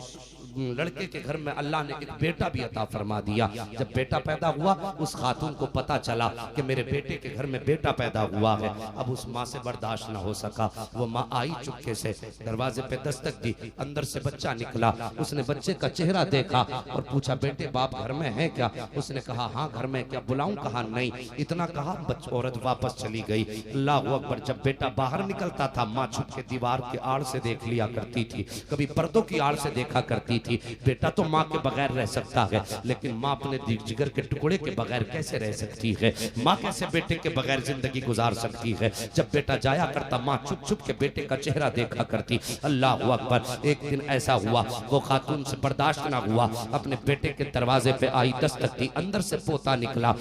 लड़के के घर में अल्लाह ने एक बेटा भी अता फरमा दिया। जब बेटा पैदा हुआ, उस खातून को पता चला कि मेरे बेटे के घर में बेटा पैदा हुआ है। अब उस माँ से बर्दाश्त ना हो सका, वो माँ आई चुपके से, दरवाजे पे दस्तक दी, अंदर से बच्चा निकला। उसने बच्चे का चेहरा देखा और पूछा, बेटे बाप घर में है क्या? उसने कहा, हाँ घर में। क्या बुलाऊं? कहा नहीं। इतना कहा औरत वापस चली गई। अल्लाहु अकबर। जब बेटा बाहर निकलता था, माँ छुप के दीवार के आड़ से देख लिया करती थी, कभी पर्दों की आड़ से देखा करती थी। बेटा तो माँ के बगैर रह सकता है, लेकिन माँ अपने जिगर के टुकड़े के बगैर कैसे रह सकती है? माँ कैसे बेटे के बगैर जिंदगी गुजार सकती है? जब बेटा जाया करता, माँ छुप छुप के बेटे का चेहरा देखा करती। अल्लाह अकबर। एक दिन ऐसा हुआ, वो खातून से बर्दाश्त ना हुआ, अपने बेटे के दरवाजे पे आई, दस्तक दी, अंदर से पोता निकला,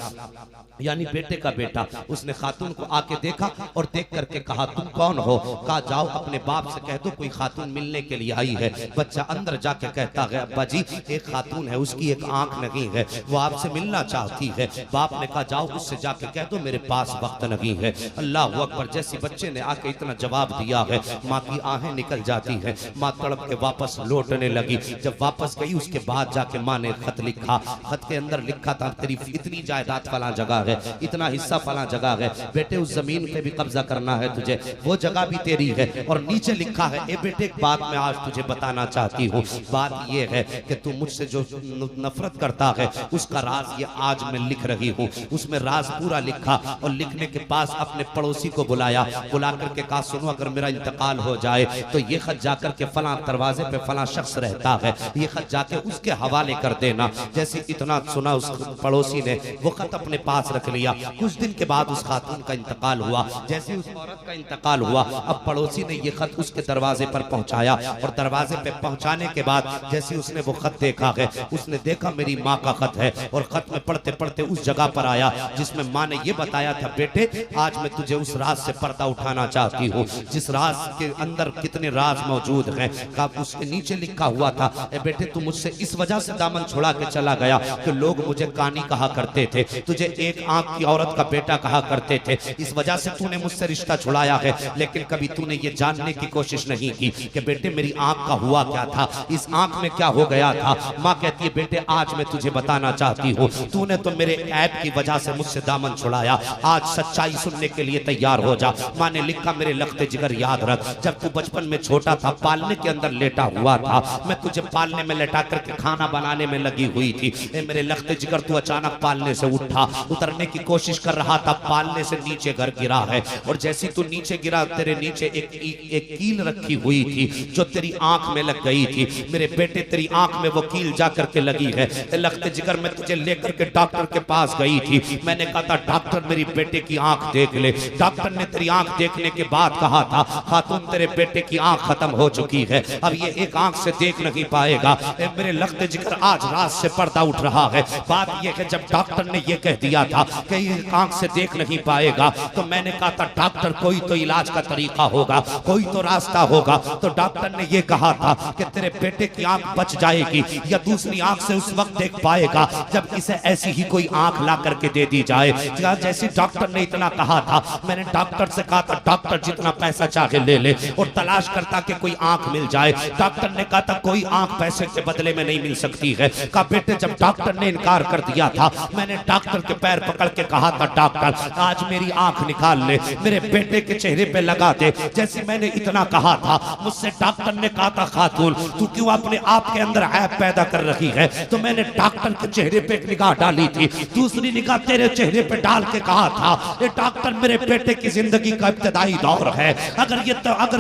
यानी बेटे का बेटा। उसने खातून को आके देखा और देख करके कहा, तुम कौन हो? कहा, जाओ अपने बाप से कह दो कोई खातून मिलने के लिए आई है। बच्चा अंदर जाके कहता है, अब्बा जी एक खातून है, उसकी एक आंख नहीं है, वो आपसे मिलना चाहती है। बाप ने कहा, जाओ उससे जाके कह दो मेरे पास वक्त नहीं है। अल्लाह अकबर। जैसे बच्चे ने आके इतना जवाब दिया है, माँ की आहें निकल जाती है, माँ तड़प के वापस लौटने लगी। जब वापस गई, उसके बाद जाके माँ ने खत लिखा। खत के अंदर लिखा था, तेरी इतनी जायदाद फला जगह है, इतना हिस्सा फला जगह है, बेटे उस जमीन पे भी कब्जा करना है तुझे, वो जगह भी तेरी है। और नीचे लिखा है, ए बेटे एक बात मैं आज तुझे बताना चाहती हूँ। बात ये है कि तू मुझसे जो नफरत करता है उसका राज ये आज मैं लिख रही हूँ। उसमें राज पूरा लिखा और लिखने के पास अपने पड़ोसी को बुलाया, बुला करके कहा, सुनो अगर मेरा इंतकाल हो जाए तो ये खत जाकर के फला दरवाजे पे फला शख्स रहता है, ये खत जाके उसके हवाले कर देना। जैसे इतना सुना उस पड़ोसी ने वो खत अपने पास रख लिया। कुछ दिन के बाद उस खातून का इंतकाल हुआ। जैसे उस औरत का इंतकाल हुआ, अब पड़ोसी ने ये खत उसके दरवाजे पर पहुंचाया और दरवाजे पे पहुंचाने के बाद जैसे उसने वो खत देखा है, उसने देखा मेरी माँ का खत है और खत में पढ़ते पढ़ते उस जगह पर आया जिसमें माँ ने ये बताया था, बेटे आज मैं तुझे उस राज से पर्दा उठाना चाहती हूँ जिस राज के अंदर कितने राज मौजूद हैं। उसके नीचे लिखा हुआ था, बेटे तू मुझसे इस वजह से दामन छुड़ा के चला गया कि लोग मुझे कानी कहा करते थे, तुझे एक आंख की औरत का बेटा कहा करते थे, इस वजह से तूने मुझसे रिश्ता छुड़ाया है। लेकिन कभी तूने ये जानने की कोशिश नहीं की कि बेटे मेरी आंख का हुआ क्या था, इस आंख में क्या हो गया था। माँ कहती है बेटे आज मैं तुझे बताना चाहती हूँ, तूने तो मेरे ऐब की वजह से मुझसे दामन छुड़ाया, आज सच्चाई सुनने के लिए तैयार हो जा। माँ ने लिखा मेरे लख्ते जिगर याद रख, जब तू बचपन में छोटा था पालने के अंदर लेटा हुआ था, मैं तुझे पालने में लेटा करके खाना बनाने में लगी हुई थी। मेरे लख्ते जिगर तू अचानक पालने से उठा, उतरने की कोशिश कर रहा था, पालने से नीचे घर गिरा है और जैसी तू नीचे गिरा तेरे नीचे एक कील रखी हुई थी जो तेरी आंख में लग गई थी। मेरे बेटे तेरी आंख में वो कील जा करके लगी है। लख्ते जिगर में तुझे लेकर के डॉक्टर के पास गई थी, मैंने कहा था डॉक्टर मेरी बेटे की आंख देख ले। डॉक्टर ने तेरी आंख देखने के बाद कहा था खातून तेरे बेटे की आंख खत्म हो चुकी है, अब ये एक आंख से देख नहीं पाएगा। मेरे लख्ते जिगर आज रात से पर्दा उठ रहा है। बात यह है जब डॉक्टर ने ये कह दिया था कि ये आंख से देख नहीं पाएगा, तो मैंने कहा था डॉक्टर कोई तो इलाज का तरीका होगा, कोई तो रास्ता होगा। तो डॉक्टर ने ये कहा था कि तेरे बेटे की आंख बच जाएगी या दूसरी आंख से उस वक्त देख पाएगा जब इसे ऐसी ही कोई आंख ला करके दे दी जाए। जैसे डॉक्टर ने इतना कहा था, मैंने डॉक्टर से कहा था डॉक्टर जितना पैसा चाहे ले ले और तलाश करता कि कोई आंख मिल जाए। डॉक्टर ने कहा था कोई आंख पैसे के बदले में नहीं मिल सकती है। कहा बेटे जब डॉक्टर ने इनकार कर दिया था, मैंने डॉक्टर के पैर पकड़ के कहा था डॉक्टर आज मेरी आंख निकाल ले, मेरे बेटे के चेहरे पे लगा दे। जैसे मैंने इतना कहा था, मुझसे डॉक्टर ने कहा था खातून तू क्यों अपने आप के अंदर ऐब पैदा कर रही है। तो मैंने डॉक्टर के चेहरे पे एक निगाह डाली थी, दूसरी निगाह तेरे चेहरे पे डाल के कहा था ये डॉक्टर मेरे बेटे की जिंदगी का इब्तदाई दौर है, अगर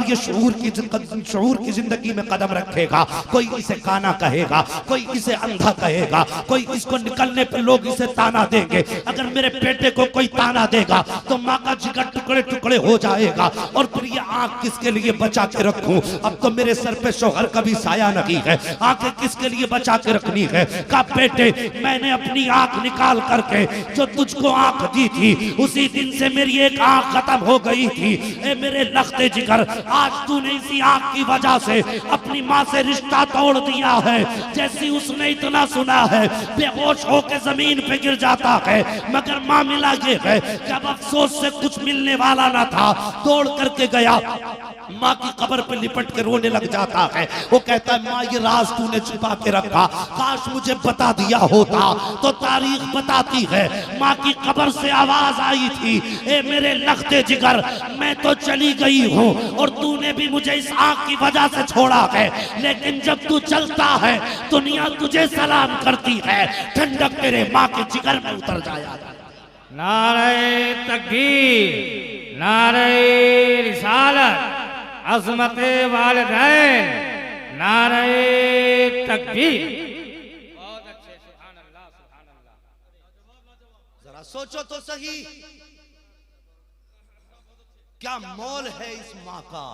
ये शऊर की जिंदगी में कदम रखेगा, कोई इसे काना कहेगा, कोई इसे अंधा कहेगा, कोई इसको निकलने पे लोग इसे ताना देंगे। अगर मेरे बेटे को कोई ताना देगा तो माँ का जिगर टुकड़े टुकड़े हो जाएगा। और फिर ये आंख किसके लिए बचा के रखूं, अब तो मेरे सर पे शोहर का भी साया नहीं है, आंखें किसके लिए बचा के रखनी है। कहा बेटे मैंने अपनी आंख निकाल करके जो तुझको आंख दी थी उसी दिन से मेरी एक आंख खत्म हो गई थी। ए मेरे लख्ते जिगर आज तूने इसी आंख की वजह से अपनी माँ से रिश्ता तोड़ दिया है। जैसी उसने इतना सुना है बेहोश होकर जमीन पे गिर जाता है, मगर मामला ये है जब अफसोस से कुछ मिलने वाला ना था दौड़ करके गया, माँ की कब्र पे लिपट के रोने लग जाता है। वो कहता है माँ ये राज तूने छुपा के रखा, काश मुझे बता दिया होता। तो तारीख बताती है माँ की कब्र से आवाज आई थी ए मेरे लख्ते जिगर मैं तो चली गई हूँ और तूने भी मुझे इस आँख की वजह से छोड़ा है, लेकिन जब तू चलता है दुनिया तुझे सलाम करती है, ठंडक तेरे माँ के जिगर में उतर जाया। नारे तकबीर, नारे रिसालत, अज़मते वालिदैन, नारे तकबीर। बहुत अच्छे, सुभान अल्लाह, सुभान अल्लाह। जरा सोचो तो सही क्या मोल है इस माँ का,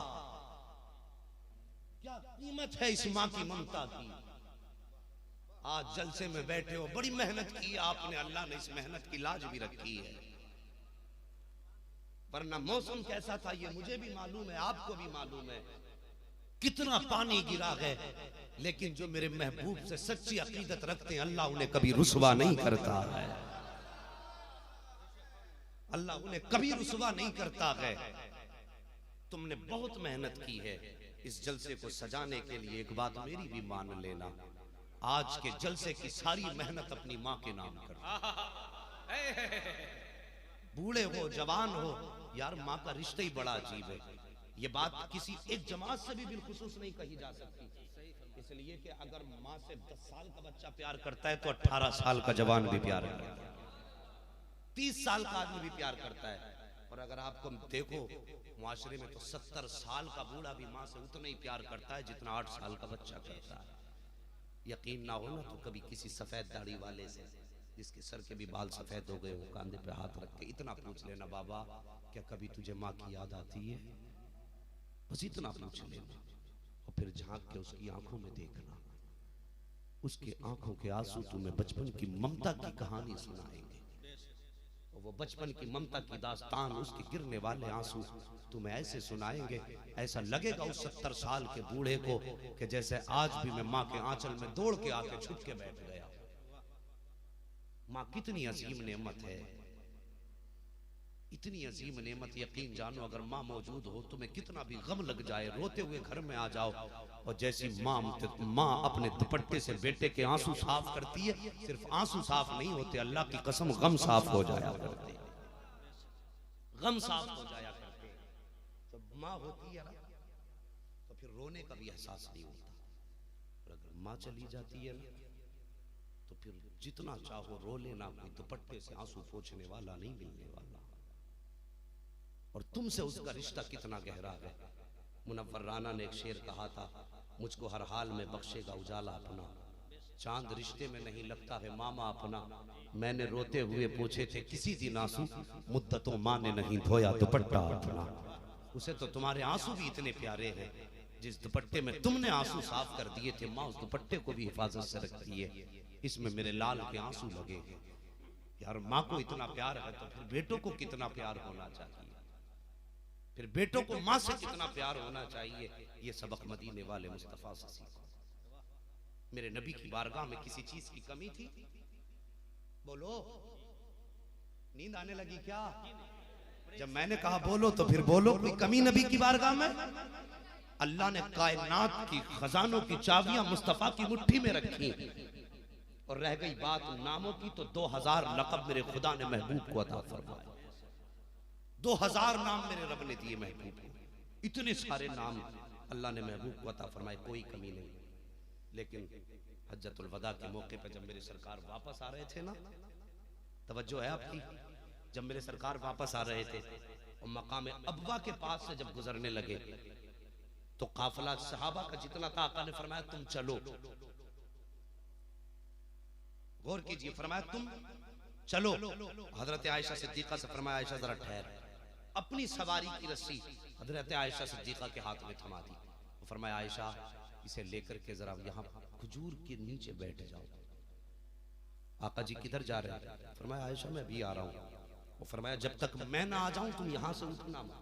क्या कीमत है इस माँ की ममता की। आज जलसे में बैठे हो, बड़ी मेहनत की आपने, अल्लाह ने इस मेहनत की लाज भी रखी है। वरना मौसम कैसा था ये मुझे भी मालूम है, आपको भी मालूम है, कितना पानी गिरा है, लेकिन जो मेरे महबूब से सच्ची अकीदत रखते हैं अल्लाह उन्हें कभी रुसवा नहीं करता है, अल्लाह उन्हें कभी रुसवा नहीं करता है। तुमने बहुत मेहनत की है इस जलसे को सजाने के लिए। एक बात मेरी भी मान लेना, आज के जलसे की सारी मेहनत अपनी माँ के नाम कर। बूढ़े हो जवान हो यार, माँ का रिश्ता ही बड़ा अजीब है। ये बात किसी एक जमात से भी बिलखुसूस नहीं कही जा सकती, इसलिए कि अगर माँ से 10 साल का बच्चा प्यार करता है तो 18 साल का जवान भी प्यार करता है, 30 साल का आदमी भी प्यार करता है। और अगर आपको देखो मुआशरे में तो 70 साल का बूढ़ा भी माँ से उतना ही प्यार करता है जितना 8 साल का बच्चा करता है। यकीन ना हो ना तो कभी किसी सफेद दाढ़ी वाले से जिसके सर के भी बाल सफेद हो गए हो, कांधे पे हाथ रख के इतना पूछ लेना, बाबा क्या कभी तुझे माँ की याद आती है? बस इतना पूछ लेना और फिर झांक के उसकी आंखों में देखना, उसके आंखों के आंसू तुम्हें बचपन की ममता की कहानी सुनाएंगे। और वो बचपन की ममता की दास्तान, उसके गिरने वाले आंसू तुम्हें ऐसे सुनाएंगे, ऐसा लगेगा उस 70 साल के बूढ़े को कि जैसे आज भी मैं माँ के आंचल में दौड़ के आके छुप के बैठ गया। माँ कितनी अजीम नेमत है, इतनी अजीम नेमत। यकीन जानो अगर माँ मौजूद हो तुम्हें कितना भी गम लग जाए, रोते हुए घर में आ जाओ और जैसी माँ अपने दुपट्टे से बेटे के आंसू साफ करती है, सिर्फ आंसू साफ नहीं होते, अल्लाह की कसम गम साफ हो जाया करते, गम साफ हो जाया करते। तो माँ होती है ना तो फिर रोने का भी एहसास नहीं होता, और अगर माँ चली जाती है ना तो फिर जितना चाहो रो लेना, कोई दुपट्टे से आंसू पोंछने वाला नहीं मिलने वाला। और तुमसे उसका रिश्ता कितना गहरा है। मुनव्वर राना ने एक शेर कहा था, मुझको हर हाल में बख्शेगा उजाला अपना, चांद रिश्ते में नहीं लगता है मामा अपना, मैंने रोते हुए पूछे थे किसी दिन आंसू, मुद्दतों माँ ने नहीं धोया दुपट्टा अपना। उसे तो तुम्हारे आंसू भी इतने प्यारे हैं, जिस दुपट्टे में तुमने आंसू साफ कर दिए थे, माँ उस दुपट्टे को भी हिफाजत से रखती है। इसमें मेरे लाल के आंसू लगे हैं। यार माँ को इतना प्यार है तो फिर बेटों को कितना प्यार होना चाहिए, फिर बेटों को माँ से कितना प्यार होना चाहिए। ये सबक मदीने वाले मुस्तफा से सीखो। मेरे नबी की बारगाह में किसी चीज की कमी थी? बोलो, नींद आने लगी क्या? जब मैंने कहा बोलो तो फिर बोलो, कोई कमी नबी की बारगाह में? अल्लाह ने कायनात की खजानों की चाबियां मुस्तफा की मुट्ठी में रखी, और रह गई बात नामों की तो 2000 लक़ब मेरे खुदा ने महबूब को अता फरमाए। 2000 नाम मेरे रब ने दिए महबूब को, इतने सारे नाम अल्लाह ने महबूब को अता फरमाए, कोई कमी नहीं। लेकिन हज्जतुल वदा के मौके पर जब मेरे सरकार वापस आ रहे थे ना, तवज्जो है आपकी, जब मेरे सरकार वापस आ रहे थे और मकाम अब्वा के पास से जब गुजरने लगे तो काफिला सहाबा का जितना था, आका ने फरमाया तुम चलो। गौर कीजिए, फरमाया तुम चलो। हजरत आयशा सिद्दीका से फरमाया आयशा जरा ठहर। अपनी सवारी की रस्सी हजरत आयशा सिद्दीका के हाथ में थमा दी। फरमाया आयशा इसे लेकर के जरा यहाँ खजूर के नीचे बैठ जाओ। आका जी किधर जा रहे हैं? फरमाया आयशा मैं अभी आ रहा हूँ। वो फरमाया जब तक मैं ना आ जाऊं तुम यहाँ से उठना मत।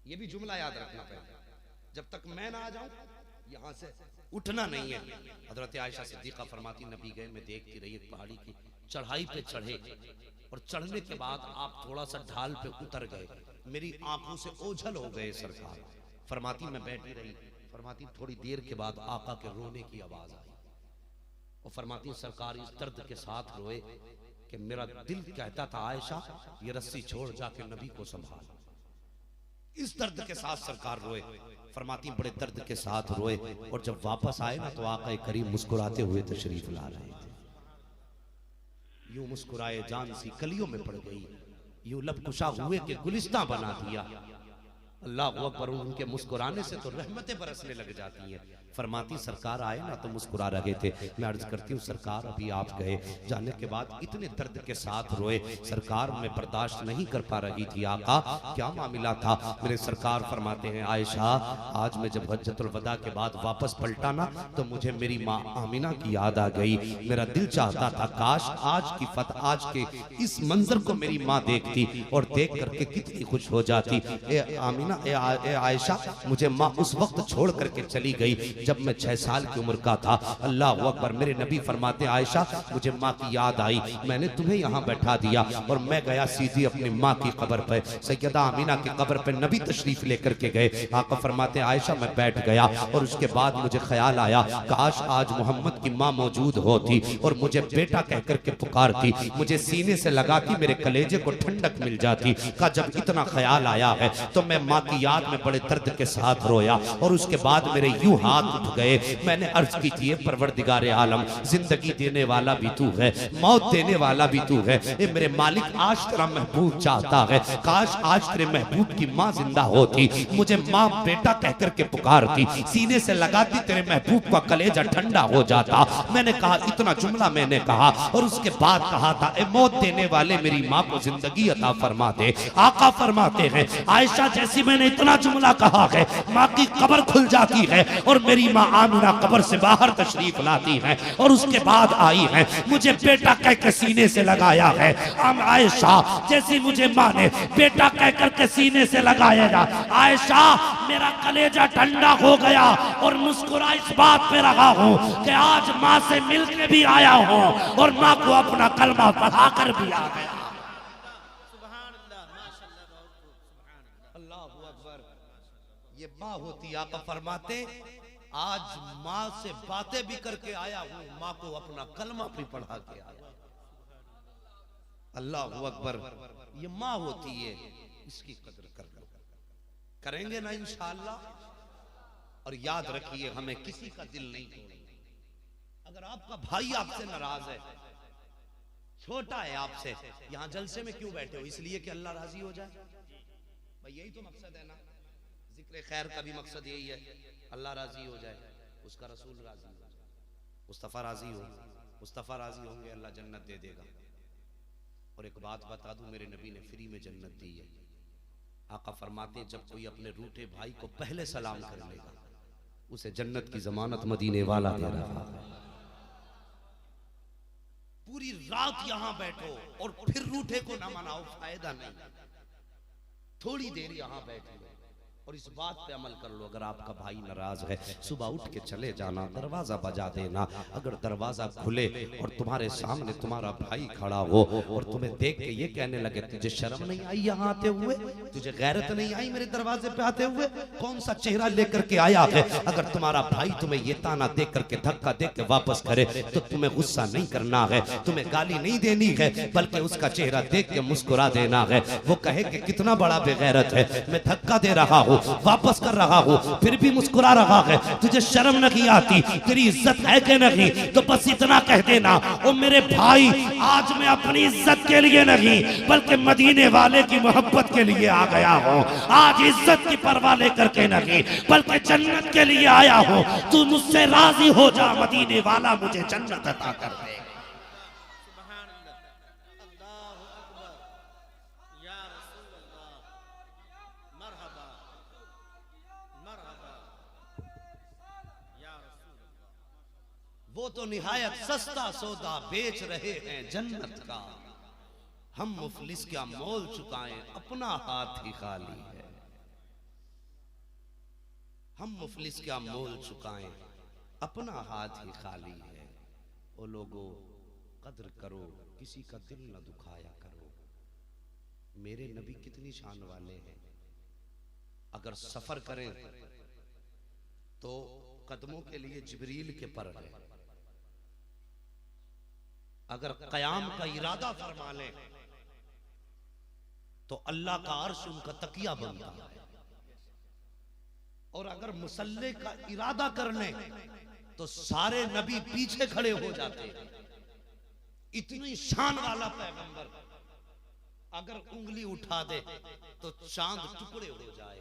ये भी जुमला याद रखना पड़ेगा, जब तक मैं ना आ जाऊं यहाँ से उठना नहीं है। हजरत आयशा सिद्दीका फरमाती नबी गए मैं देखती रही एक पहाड़ी की चढ़ाई पे चढ़े, और चढ़ने के बाद आप थोड़ा सा ढाल पे उतर गए, मेरी आंखों से ओझल हो गए सरकार। फरमाती मैं बैठी रही, फरमाती थोड़ी देर के बाद आका के रोने की आवाज आई, और फरमाती सरकार इस दर्द के साथ रोए कि मेरा दिल कहता था आयशा ये रस्सी छोड़ जाके नबी को संभाल। इस दर्द के साथ सरकार रोए। फरमाती बड़े दर्द के साथ रोए, और जब वापस आए ना तो आका करीम मुस्कुराते हुए तशरीफ ला रहे थे। यूं मुस्कुराए जान सी कलियों में पड़ गई, यूं लब कुशा हुए के गुलिस्तां बना दिया। अल्लाह अकबर, उनके मुस्कुराने से तो रहमतें बरसने लग जाती हैं। फरमाती सरकार आए ना तो मुस्कुरा रहे थे। मैं अर्ज करती हूँ सरकार अभी आप गए, जाने के बाद इतने दर्द के साथ रोए, सरकार मैं बर्दाश्त नहीं कर पा रही थी। आका क्या मामला था? मेरे सरकार फरमाते हैं आयशा आज मैं जब हज्जतुल वदा के बाद वापस पलटा ना तो मुझे मेरी माँ आमिना की याद आ गई। मेरा दिल चाहता था काश आज के इस मंजर को मेरी माँ देखती और देख करके कितनी खुश हो जाती। ए आमिना, ए आयशा, मुझे माँ उस वक्त छोड़ करके चली गई जब मैं 6 साल की उम्र का था। अल्लाह अकबर। मेरे नबी फरमाते आयशा मुझे माँ की याद आई, मैंने तुम्हें यहाँ बैठा दिया और मैं गया सीधी अपनी माँ की कब्र पर। सैयदा आमीना की कब्र पर नबी तशरीफ लेकर के गए। आका फरमाते आयशा मैं बैठ गया और उसके बाद मुझे ख्याल आया काश आज मोहम्मद की माँ मौजूद होती और मुझे बेटा कहकर के पुकारती, मुझे सीने से लगाती, मेरे कलेजे को ठंडक मिल जाती। का जब इतना ख्याल आया है तो मैं माँ की याद में बड़े दर्द के साथ रोया और उसके बाद मेरे यूं हाथ उठ गए। मैंने अर्ज की थी परवरदिगार आलम, जिंदगी देने वाला भी तू है, मौत देने वाला भी तू है। ए मेरे मालिक आज तेरा महबूब चाहता है काश आज तेरे महबूब की माँ जिंदा होती, मुझे माँ बेटा कहकर के पुकारती, सीने से लगाती, तेरे महबूब का कलेजा ठंडा हो जाता। मैंने कहा इतना जुमला मैंने कहा और उसके बाद कहा था ए मौत देने वाले मेरी माँ को जिंदगी अता फरमा दे। आका फरमाते हैं आयशा जैसी मैंने इतना जुमला कहा है माँ की कब्र खुल जाती है और मेरी माँ आमिना कब्र से बाहर तशरीफ लाती है और उसके बाद आई है, मुझे बेटा कह के सीने से लगाया है। आयशा जैसी मुझे माँ ने बेटा कह कर के सीने से लगाया जा, आयशा मेरा कलेजा ठंडा हो गया और मुस्कुरा इस बात पे रहा हूँ कि आज माँ से मिलके भी आया हूँ और माँ को अपना कलमा पढ़ा कर भी आ गया। अल्लाह अकबर। ये माँ होती। आका फरमाते आज माँ से बातें भी करके आया हूं, माँ को अपना कलमा भी पढ़ा के आया। अल्लाह अकबर। ये माँ होती है, इसकी कदर कर लो। करेंगे ना इंशाअल्लाह। और याद रखिए, हमें किसी का दिल नहीं तोड़ना। अगर आपका भाई आपसे नाराज है, छोटा है आपसे, यहां जलसे में क्यों बैठे हो? इसलिए कि अल्लाह राजी हो जाए। भाई यही तो मकसद है ना। जिक्र खैर का भी मकसद यही है, अल्लाह राजी हो जाए, उसका रसूल राजी हो जाए, मुस्तफ़ा राजी हो। मुस्तफ़ा राजी होंगे, अल्लाह जन्नत दे देगा। और एक बात बता दूं, मेरे नबी ने फ्री में जन्नत दी है। आका फरमाते हैं, जब कोई अपने रूठे भाई को पहले सलाम कर लेगा, उसे जन्नत की जमानत मदीने वाला दे रहा है। पूरी रात यहां बैठो और फिर रूठे को ना मनाओ, फायदा नहीं। थोड़ी देर यहां बैठ लो और इस बात पे अमल कर लो। अगर आपका भाई नाराज है, सुबह उठ के चले जाना, दरवाजा बजा देना। अगर दरवाजा खुले और तुम्हारे सामने तुम्हारा भाई खड़ा हो और तुम्हें देख के ये कहने लगे, तुझे शर्म नहीं आई यहाँ आते हुए? तुझे गैरत नहीं आई मेरे दरवाजे पे आते हुए? कौन सा चेहरा लेकर के आया है? अगर तुम्हारा भाई तुम्हें ये ताना दे करके, धक्का दे के वापस करे, तो तुम्हें गुस्सा नहीं करना है, तुम्हें गाली नहीं देनी है, बल्कि उसका चेहरा देख के मुस्कुरा देना है। वो कहे कि कितना बड़ा बेगैरत है, मैं धक्का दे रहा हूँ, वापस कर रहा हूँ, फिर भी मुस्कुरा रहा है, तुझे शर्म नहीं आती? तेरी इज्जत है कि नहीं? तो बस इतना कह देना, ओ मेरे भाई, आज मैं अपनी इज्जत के लिए नहीं, बल्कि मदीने वाले की मोहब्बत के लिए आ गया हूँ। आज इज्जत की परवाह लेकर के नहीं, बल्कि जन्नत के लिए आया हूँ। तू मुझसे राजी हो जा, मदीने वाला मुझे जन्नत अता कर दे। वो तो निहायत सस्ता सौदा बेच रहे हैं जन्नत का, हम मुफलिस क्या मोल चुकाएं, अपना हाथ ही खाली है। हम मुफलिस क्या मोल चुकाएं, अपना हाथ ही खाली है। ओ लोगों, कद्र करो, किसी का दिल न दुखाया करो। मेरे नबी कितनी शान वाले हैं। अगर सफर करें तो कदमों के लिए जिब्रील के पर है। अगर कयाम का इरादा फरमा ले तो अल्लाह का अर्श उनका तकिया बनता है। और अगर मुसल्ले का इरादा कर ले तो सारे नबी पीछे खड़े हो जाते हैं। इतनी शान वाला पैगंबर अगर उंगली उठा दे तो चांद टुकड़े हो जाए,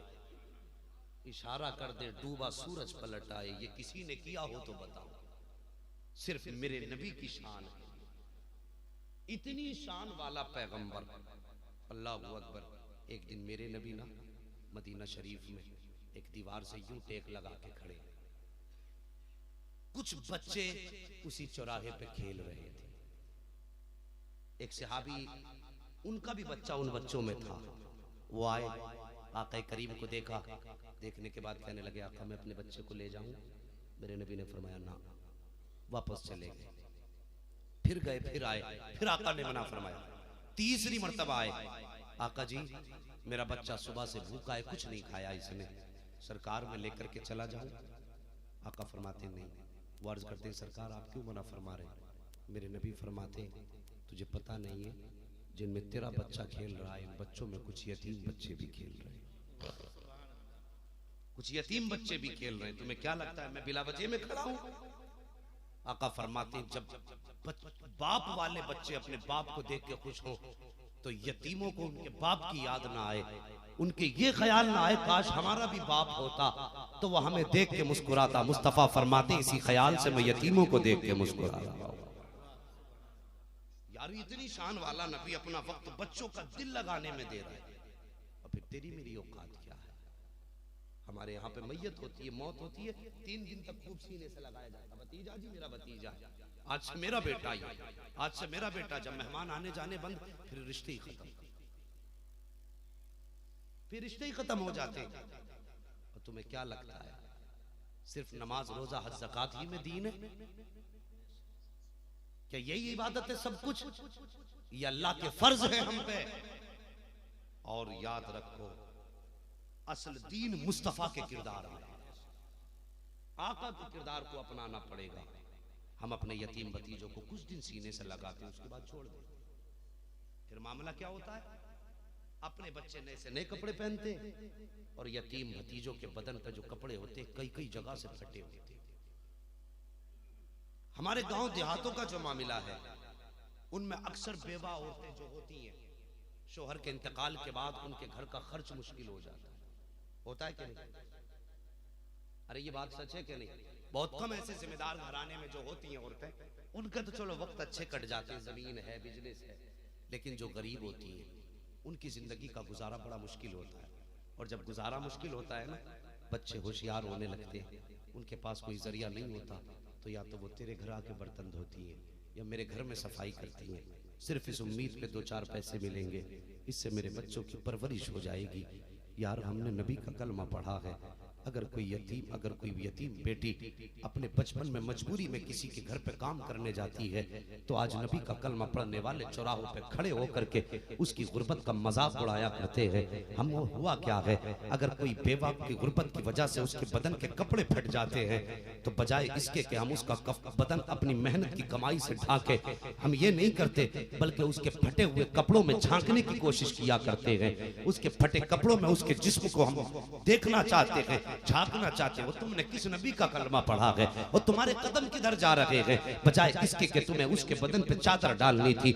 इशारा कर दे डूबा सूरज पलट आए। ये किसी ने किया हो तो बताओ, सिर्फ मेरे नबी की शान है। इतनी शान वाला पैगंबर, अल्लाह अकबर। एक दिन मेरे नबी ना मदीना शरीफ में एक दीवार से यूं टेक लगा के खड़े, कुछ बच्चे उसी चौराहे पे खेल रहे थे। एक सहाबी, उनका भी बच्चा उन बच्चों में था, वो आए, आका करीम को देखा, देखने के बाद कहने लगे, आका मैं अपने बच्चे को ले जाऊं? मेरे नबी ने फरमाया ना, वापस चले गए। फिर गए, फिर आए, फिर आका ने मना फरमाया। तीसरी मर्तबा आए, आका जी मेरा बच्चा सुबह से भूखा है, कुछ नहीं खाया इसने, सरकार में लेकर के चला जाऊं? आका फरमाते नहीं। वो अर्ज करते हैं, सरकार आप क्यों मना फरमा रहे? मेरे नबी फरमाते, तुझे पता नहीं है जिनमें तेरा बच्चा खेल रहा है, इन बच्चों में कुछ यतीम बच्चे भी खेल रहे हैं, कुछ यतीम बच्चे भी खेल रहे हैं। तुम्हें क्या लगता है मैं बिला वजह में खड़ा हूं? आका फरमाते हैं, जब बाप वाले बच्चे अपने बाप को देख के खुश हो तो यतीमों को उनके बाप की याद ना आए, उनके ये ख्याल ना आए काश हमारा भी बाप होता तो वह हमें देख के मुस्कुराता। मुस्तफा फरमाते, इसी ख्याल से मैं यतीमों को देख के मुस्कुरा रहा हूं। यार इतनी शान वाला नबी अपना वक्त बच्चों का दिल लगाने में दे रहा है, और फिर तेरी मेरी औकात क्या है? हमारे यहाँ पे मैयत होती है, मौत होती है, 3 दिन तक खूब सीने से लगाया जाता, भतीजा जी मेरा भतीजा, आज से मेरा बेटा ही, आज से मेरा बेटा। जब मेहमान आने जाने बंद, फिर रिश्ते ही खत्म, फिर रिश्ते ही खत्म हो जाते। और तुम्हें क्या लगता है सिर्फ नमाज रोजा हज ज़कात ही में दीन है? क्या यही इबादत है सब कुछ? ये अल्लाह के फर्ज है हम पे। और याद रखो, असल दीन मुस्तफा के किरदार में, आका के किरदार को अपनाना पड़ेगा। हम अपने यतीम भतीजों को कुछ दिन सीने से लगाते हैं, उसके बाद छोड़ देते। फिर मामला क्या होता है, अपने बच्चे नए से नए कपड़े पहनते और यतीम भतीजों के बदन पर जो कपड़े होते कई कई जगह से फटे होते। हमारे गांव देहातों का जो मामला है उनमें अक्सर बेवा औरतें जो होती हैं, शोहर के इंतकाल के बाद उनके घर का खर्च मुश्किल हो जाता है। होता है कि नहीं? अरे ये बात सच है कि नहीं? बहुत कम ऐसे जिम्मेदार घराने में जो होती हैं औरतें, उनका तो चलो वक्त अच्छे कट जाते हैं, जमीन है, बिजनेस है, लेकिन जो गरीब होती हैं उनकी जिंदगी का गुजारा बड़ा मुश्किल होता है। और जब गुजारा मुश्किल होता है ना, बच्चे होशियार होने लगते हैं, उनके पास कोई जरिया नहीं होता, तो या तो वो तेरे घर आके बर्तन धोती हैं या मेरे घर में सफाई करती हैं, सिर्फ इस उम्मीद पे 2-4 पैसे मिलेंगे, इससे मेरे बच्चों की परवरिश हो जाएगी। यार हमने नबी का कलमा पढ़ा है, अगर कोई यतीम बेटी अपने बचपन में मजबूरी में किसी के घर पे काम करने जाती है, तो आज नबी का कलमा पढ़ने वाले चौराहों पे खड़े होकर के उसकी गुर्बत का मजाक उड़ाया करते हैं। हम वो हुआ क्या है, अगर कोई बेवा की गुर्बत की वजह से उसके बदन के कपड़े फट जाते हैं, तो बजाय इसके कि हम उसका बदन अपनी मेहनत की कमाई से ढांके, हम ये नहीं करते, बल्कि उसके फटे हुए कपड़ों में झांकने की कोशिश किया करते हैं। उसके फटे कपड़ों में उसके जिस्म को हम देखना चाहते हैं, झांकना चाहते हो। तुमने किस नबी का कलमा पढ़ा है और तुम्हारे कदम किधर जा रहे हैं, बजाय इसके कि तुम्हें उसके बदन पे चादर डालनी थी,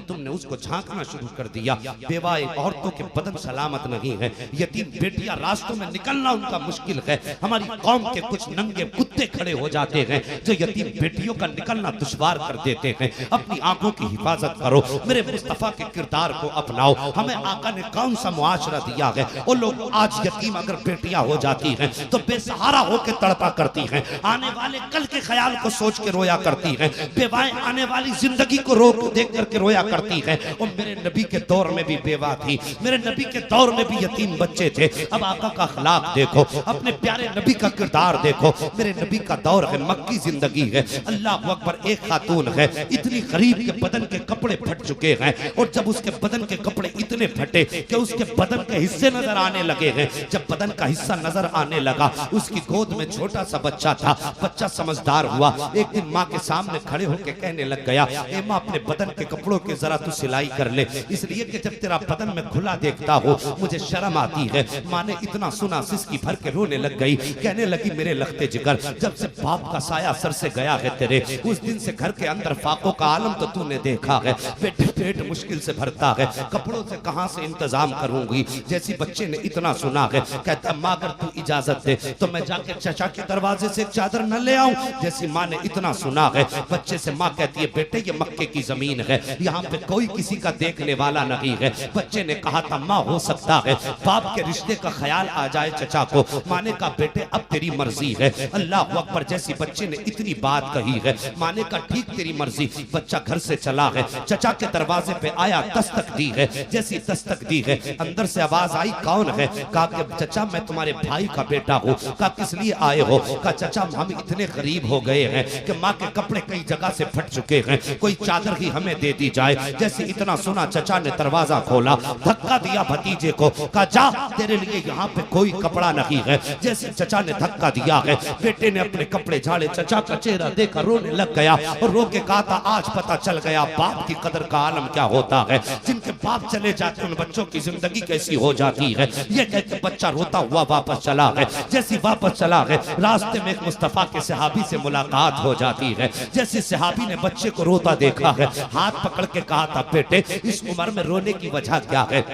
तुमने उसको झांकना शुरू कर दिया। बेवाए औरतों के बदन सलामत नहीं है, यतीम बेटियां रास्तों में निकलना उनका मुश्किल है। हमारी कौम के कुछ नंगे कुत्ते खड़े हो जाते हैं जो यतीम बेटियों का निकलना दुश्वार कर देते हैं। अपनी आंखों की हिफाजत करो, मेरे मुस्तफा के किरदार को अपनाओ। हमें आका ने कौन सा मुआशरा दिया है, वो लोग आज यतीम अगर बेटियां हो जाती हैं तो बेसहारा होकर तड़पा करती हैं, आने वाले कल के ख्याल को सोच के रोया करती हैं, बेवाएं आने वाली जिंदगी को देख करके रोया करती हैं। और मेरे नबी के दौर में भी बेवा थी, मेरे नबी के दौर में भी यतीम बच्चे थे। अब आका का अखलाक देखो, अपने प्यारे नबी का किरदार देखो। मेरे नबी का दौर है, मक्की जिंदगी है, अल्लाह अकबर। एक खातून है, इतनी गरीब के बदन के कपड़े फट चुके हैं, और जब उसके बदन के कपड़े इतने फटे कि उसके बदन के हिस्से नजर आने लगे हैं, जब बदन का हिस्सा नजर आने लगा, उसकी गोद में छोटा सा बच्चा था। बच्चा समझदार हुआ, एक दिन माँ के सामने खड़े होकर कहने लग गया, ए माँ, अपने बदन के कपड़ों की जरा तू सिलाई कर ले, इसलिए कि जब तेरा बदन में खुला देखता हो मुझे शर्म आती है। माँ ने इतना सुना, सिसकी भर के रोने लग गई, कहने लगी, मेरे लखते जिगर, जब से बाप का साया सर से गया है तेरे, उस दिन से घर के अंदर फाकों का आलम तो तूने देखा है। पेट मुश्किल से भरता है, कपड़ों से कहाँ से इंतजाम करूंगी। जैसी बच्चे ने इतना सुना है, कहता माँ अगर तू इजाजत दे तो मैं जाके चचा के दरवाजे से एक चादर न ले आऊं। जैसी माँ ने इतना सुना है, बच्चे से माँ कहती है, बेटे ये मक्के की जमीन है, यहाँ पे कोई किसी का देखने वाला नहीं है। बच्चे ने कहा था, माँ हो सकता है बाप के रिश्ते का ख्याल आ जाए चचा को। माँ ने कहा, बेटे अब तेरी मर्जी है। अल्लाह अकबर। जैसी बच्चे ने इतनी बात कही है, माँ ने कहा, ठीक तेरी मर्जी। बच्चा घर से चला है, चचा के दरवाजे पे आया, दस्तक दी है। जैसी दस्तक दी है, अंदर से आवाज आई, कौन है? कहा कि चचा मैं तुम्हारे भाई का बेटा हूँ। कहा किस लिए आए हो? कहा चचा हम इतने गरीब हो गए हैं कि माँ के कपड़े कई जगह से फट चुके हैं, कोई चादर ही हमें दे दी जाए। जैसे इतना सुना, चचा ने दरवाजा खोला, धक्का दिया भतीजे को, कहा जा तेरे लिए यहाँ पे कोई कपड़ा नहीं है। जैसे चचा ने धक्का दिया है, बेटे ने अपने कपड़े झाड़े, चचा का चेहरा देखा रोने लग गया और रो के कहा था, आज पता चल गया बाप की कदर का आलम क्या होता है। जिनके बाप चले जाते उन बच्चों की जिंदगी कैसी हो जाती है। ये कहते बच्चा रोता हुआ वापस चला है। जैसी वापस चला है, रास्ते में एक मुस्तफा के सहाबी से मुलाकात हो जाती है। जैसे सहाबी ने बच्चे को रोता देखा है, हाथ पकड़ के कहा था, बेटे इस उम्र में रोने की वजह क्या है?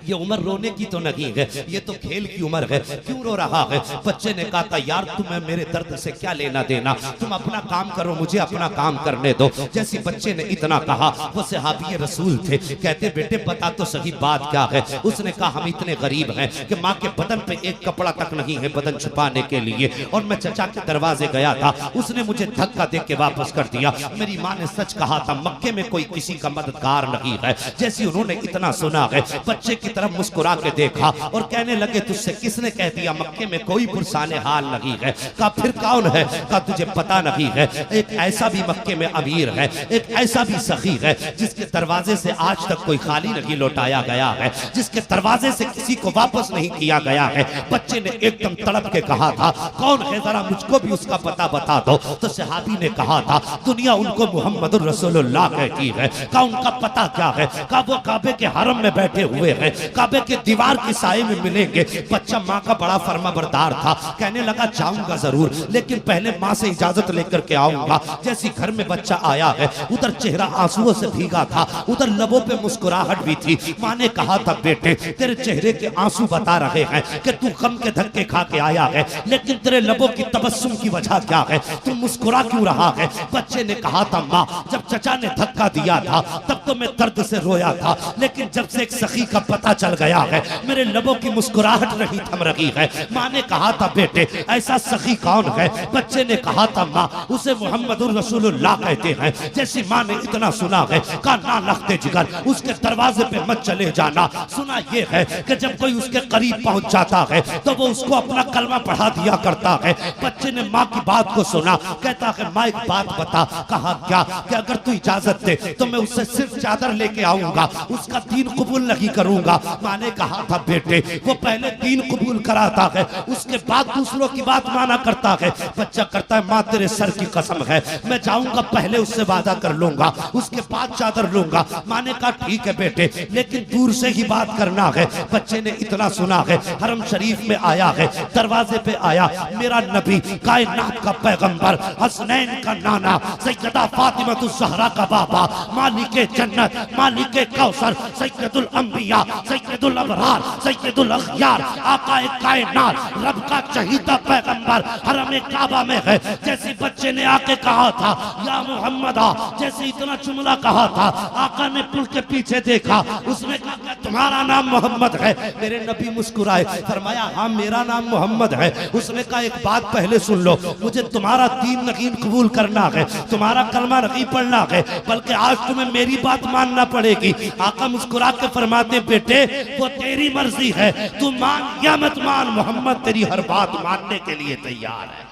ये उम्र रोने की तो नहीं है, ये तो खेल की उम्र है, क्यों रो रहा है? बच्चे ने कहा था, यार तुम्हें मेरे दर्द से क्या लेना देना, तुम अपना काम करो, मुझे अपना काम करने दो। जैसे बच्चे ने इतना कहा, वो सहाबी रसूल थे, कहते बेटे बता तो सही बात क्या है। उसने कहा, हम इतने गरीब हैं कि माँ के बदन पे एक कपड़ा तक नहीं है बदन छुपाने के लिए, और मैं चचा के दरवाजे गया था, उसने मुझे धक्का दे के वापस कर दिया। मेरी माँ ने सच कहा था, मक्के में कोई किसी का मददगार नहीं है। जैसे उन्होंने इतना सुना है, बच्चे की तरफ मुस्कुरा के देखा और कहने लगे, तुझसे किसने कह दिया मक्के में कोई पुरसाने हाल नहीं है? कहा फिर कौन है? कहा तुझे पता नहीं है, एक ऐसा भी मक्के में अमीर है, एक ऐसा भी सखी है जिसके दरवाजे से आज तक कोई खाली नहीं लौटाया गया है, जिसके दरवाजे से किसी को वापस नहीं किया गया है। बच्चे ने एकदम तड़प के कहा था, कौन है जरा मुझको भी उसका पता बता दो। तो सहाबी ने कहा था, दुनिया उनको मोहम्मद रसूलुल्लाह कहती है। का उनका पता क्या है? का वो काबे के हरम में बैठे हुए हैं, काबे के दीवार के साए में मिलेंगे। बच्चा माँ का बड़ा फरमाबरदार था, कहने लगा जाऊंगा जरूर, लेकिन पहले माँ से इजाजत लेकर के आऊंगा। जैसी घर में बच्चा आया है, उधर चेहरा आंसुओं से भीगा था, उधर लबों पे मुस्कुराहट भी थी। माँ ने कहा था, बेटे तेरे चेहरे के आंसू बता रहे हैं कि तू गम के धक्के खा के आया है, लेकिन तेरे लबों की तबस्सुम की वजह क्या है? तू मुस्कुरा क्यों रहा है? बच्चे ने कहा था, माँ जब चचा ने धक्का दिया था तब तो मैं दर्द से रोया था, लेकिन जब से एक सखी का पता चल गया है मेरे लबों की मुस्कुराहट नहीं थम रही है। माँ ने कहा था, बेटे ऐसा सखी कौन है? बच्चे ने कहा था, माँ उसे मोहम्मदुर रसूलुल्लाह कहते हैं। जैसी माँ ने इतना सुना है, कहा ना लखते जिगर उसके दरवाजे पे मत चले जाना। सुना ये है कि जब कोई उसके करीब पहुंच जाता है तो वो उसको अपना कलमा पढ़ा दिया करता है। बच्चे ने माँ की बात को सुना, कहता है, माँ एक बात बता। कहा क्या? कि अगर तू इजाजत दे तो मैं उससे सिर्फ चादर लेके आऊंगा, उसका दीन कबूल नहीं करूंगा। माँ ने कहा था, बेटे वो पहले दीन कबूल कराता है, उसके बाद दूसरों की बात माना करता है। बच्चा करता है, माँ तेरे सर की कसम है, मैं जाऊंगा पहले उससे वादा कर लूंगा, उसके बाद चादर लूंगा। माँ ने कहा, ठीक है बेटे, लेकिन दूर से ही बात करना है। बच्चे ने इतना सुना है, हरम शरीफ में आया है, दरवाजे पे आया मेरा नबी, कायनात का पैगंबर, हसनैन का नाना, सैयदा फातिमा ज़हरा का बाबा, मालिके जन्नत, मालिके कौसर, सैयदुल अंबिया, सैयदुल अबरार, सैयदुल अखयार, आकाए कायनात, रब का चहीता पैगंबर हरम काबा में है। जैसे बच्चे ने आके कहा था, या मोहम्मदा, जैसे इतना जुमला कहा था, आका ने पुल के पीछे देखा, उसने कहा, तुम्हारा नाम मोहम्मद है? मेरे नबी मुस्कुराए, फरमाया, हाँ मेरा नाम मोहम्मद है। उसने कहा, एक बात पहले सुन लो, मुझे तुम्हारा दीन नहीं कबूल करना है, तुम्हारा कलमा नहीं पढ़ना है, बल्कि आज तुम्हें मेरी बात मानना पड़ेगी। आका मुस्कुरा के फरमाते, बेटे वो तेरी मर्जी है, तू मान या मत मान, मोहम्मद तेरी हर बात मानने के लिए तैयार है।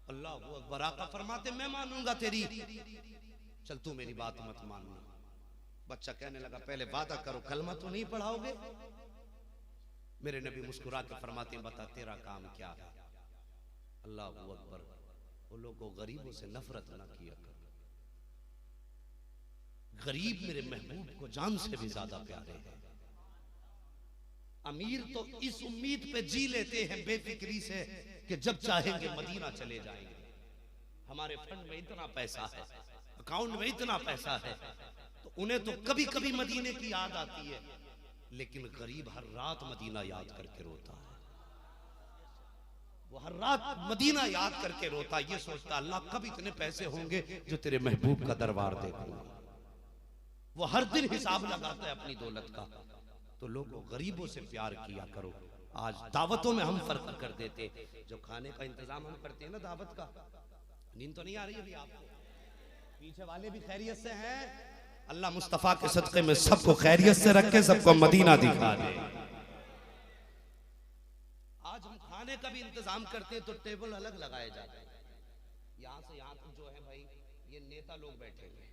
अल्लाह वो अकबर। आका फरमाते, मैं मानूंगा तेरी, चल तू मेरी बात मत मानना। बच्चा कहने लगा, पहले वादा करो, कलमा तो नहीं पढ़ाओगे? मेरे नबी मुस्कुरा के फरमाते, बता तेरा काम क्या है? अल्लाह अकबर। वो लोगों गरीबों से नफरत ना किया कर, गरीब मेरे महबूब को जान से भी ज्यादा प्यारे हैं। अमीर तो इस उम्मीद पे जी लेते हैं बेफिक्री से कि जब चाहेंगे मदीना चले जाएंगे, हमारे फंड में इतना पैसा है, अकाउंट में इतना पैसा है, तो उन्हें तो कभी कभी मदीने की याद आती है, लेकिन गरीब हर रात मदीना याद करके रोता है। वो हर रात मदीना याद करके रोता, ये सोचता, अल्लाह कब इतने पैसे होंगे जो तेरे महबूब का दरबार देखूंगा। वो हर दिन हिसाब लगाता है अपनी दौलत का। तो लोगों गरीबों से प्यार किया करो। आज दावतों में हम फर्क कर देते, जो खाने का इंतजाम हम करते हैं ना दावत का, नींद तो नहीं आ रही अभी आपको? पीछे वाले भी खैरियत से हैं? अल्लाह मुस्तफा के सदके में सबको खैरियत से रखे, सबको मदीना दिखा दे। आज हम खाने का भी इंतजाम करते हैं तो टेबल अलग लगाए जाते हैं, यहाँ से यहाँ तक जो है भाई ये नेता लोग बैठेंगे,